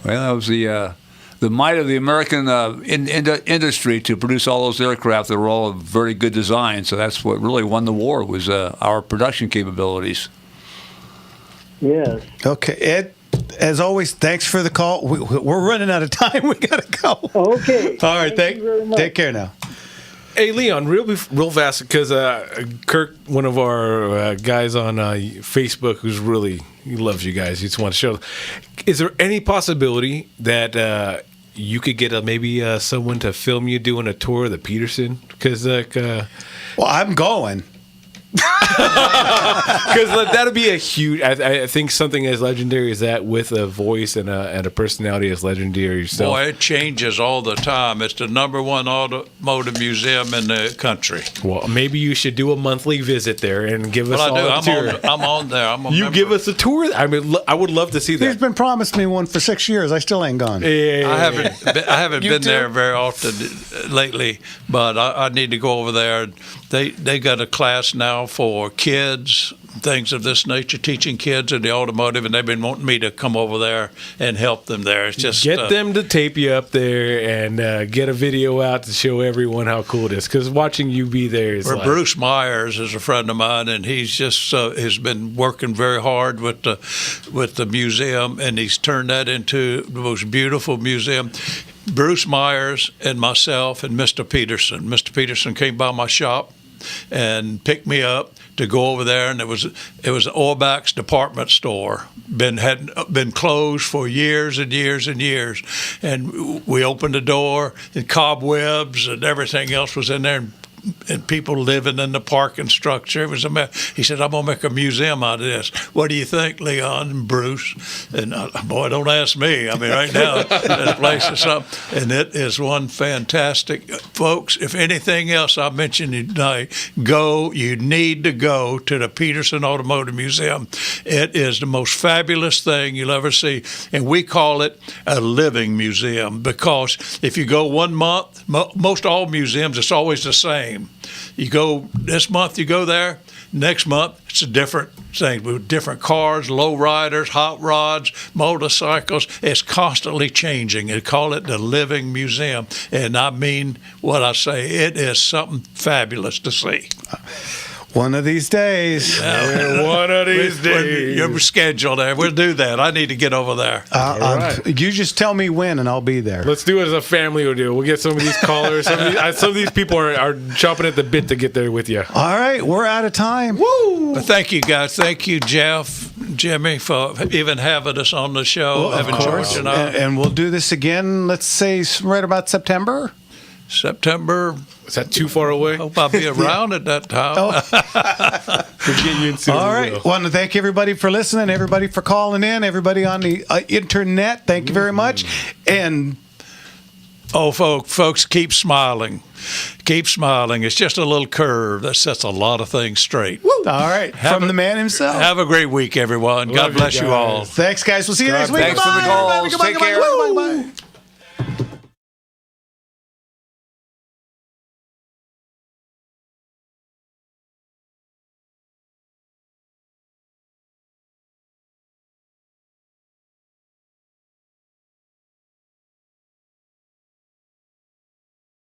Well, that was the might of the American industry to produce all those aircraft that were all of very good design. So that's what really won the war, was our production capabilities. Yes. Okay, Ed, as always, thanks for the call. We're running out of time. We got to go. Okay. All right, Thank you very much. take care now. Hey, Leon, real fast, because Kirk, one of our guys on Facebook, he loves you guys. He just wants to show. Is there any possibility that you could get maybe someone to film you doing a tour of the Peterson? Because well, I'm going. Because that'd be a huge. I think something as legendary as that, with a voice and a personality as legendary yourself. Boy, it changes all the time. It's the #1 automotive museum in the country. Well, maybe you should do a monthly visit there and give us all a tour. I'm on there. I'm a you member. give us a tour. I mean, I would love to see that. He's been promised me one for 6 years. I still ain't gone. Yeah. I haven't been there very often lately, but I need to go over there. They got a class now for kids, things of this nature, teaching kids in the automotive, and they've been wanting me to come over there and help them there. It's just get them to tape you up there and get a video out to show everyone how cool it is. Because watching you be there is like, Bruce Myers is a friend of mine, and he's just has been working very hard with the museum, and he's turned that into the most beautiful museum. Bruce Myers and myself and Mr. Peterson. Mr. Peterson came by my shop and picked me up to go over there, and it was Orbach's department store. Had been closed for years and years and years, and we opened the door, and cobwebs and everything else was in there, and people living in the parking structure. It was he said, "I'm gonna make a museum out of this. What do you think, Leon and Bruce?" And boy, don't ask me. I mean, right now that place is something, and it is one fantastic. Folks, if anything else I mentioned tonight, you need to go to the Peterson Automotive Museum. It is the most fabulous thing you'll ever see, and we call it a living museum, because if you go 1 month, most all museums, it's always the same. You go this month, you go there. Next month, it's a different thing with different cars, low riders, hot rods, motorcycles. It's constantly changing. They call it the living museum, and I mean what I say. It is something fabulous to see. One of these days. Yeah. One of these days. You're scheduled there. We'll do that. I need to get over there. Right. You just tell me when, and I'll be there. Let's do it as a family deal. We'll get some of these callers. Some of these people are chomping at the bit to get there with you. All right. We're out of time. Woo! Well, thank you, guys. Thank you, Jeff, Jimmy, for even having us on the show. Well, having George and I. And we'll do this again, let's say, right about September. Is that too far away? Hope I'll be around at that time. We're getting you in soon. All right. Want to thank everybody for listening, everybody for calling in, everybody on the internet. Thank you very much. And folks, keep smiling. Keep smiling. It's just a little curve that sets a lot of things straight. Woo. All right. From the man himself. Have a great week, everyone. God bless you all. Thanks, guys. We'll see you next week. Thanks for the calls. Take care. Bye.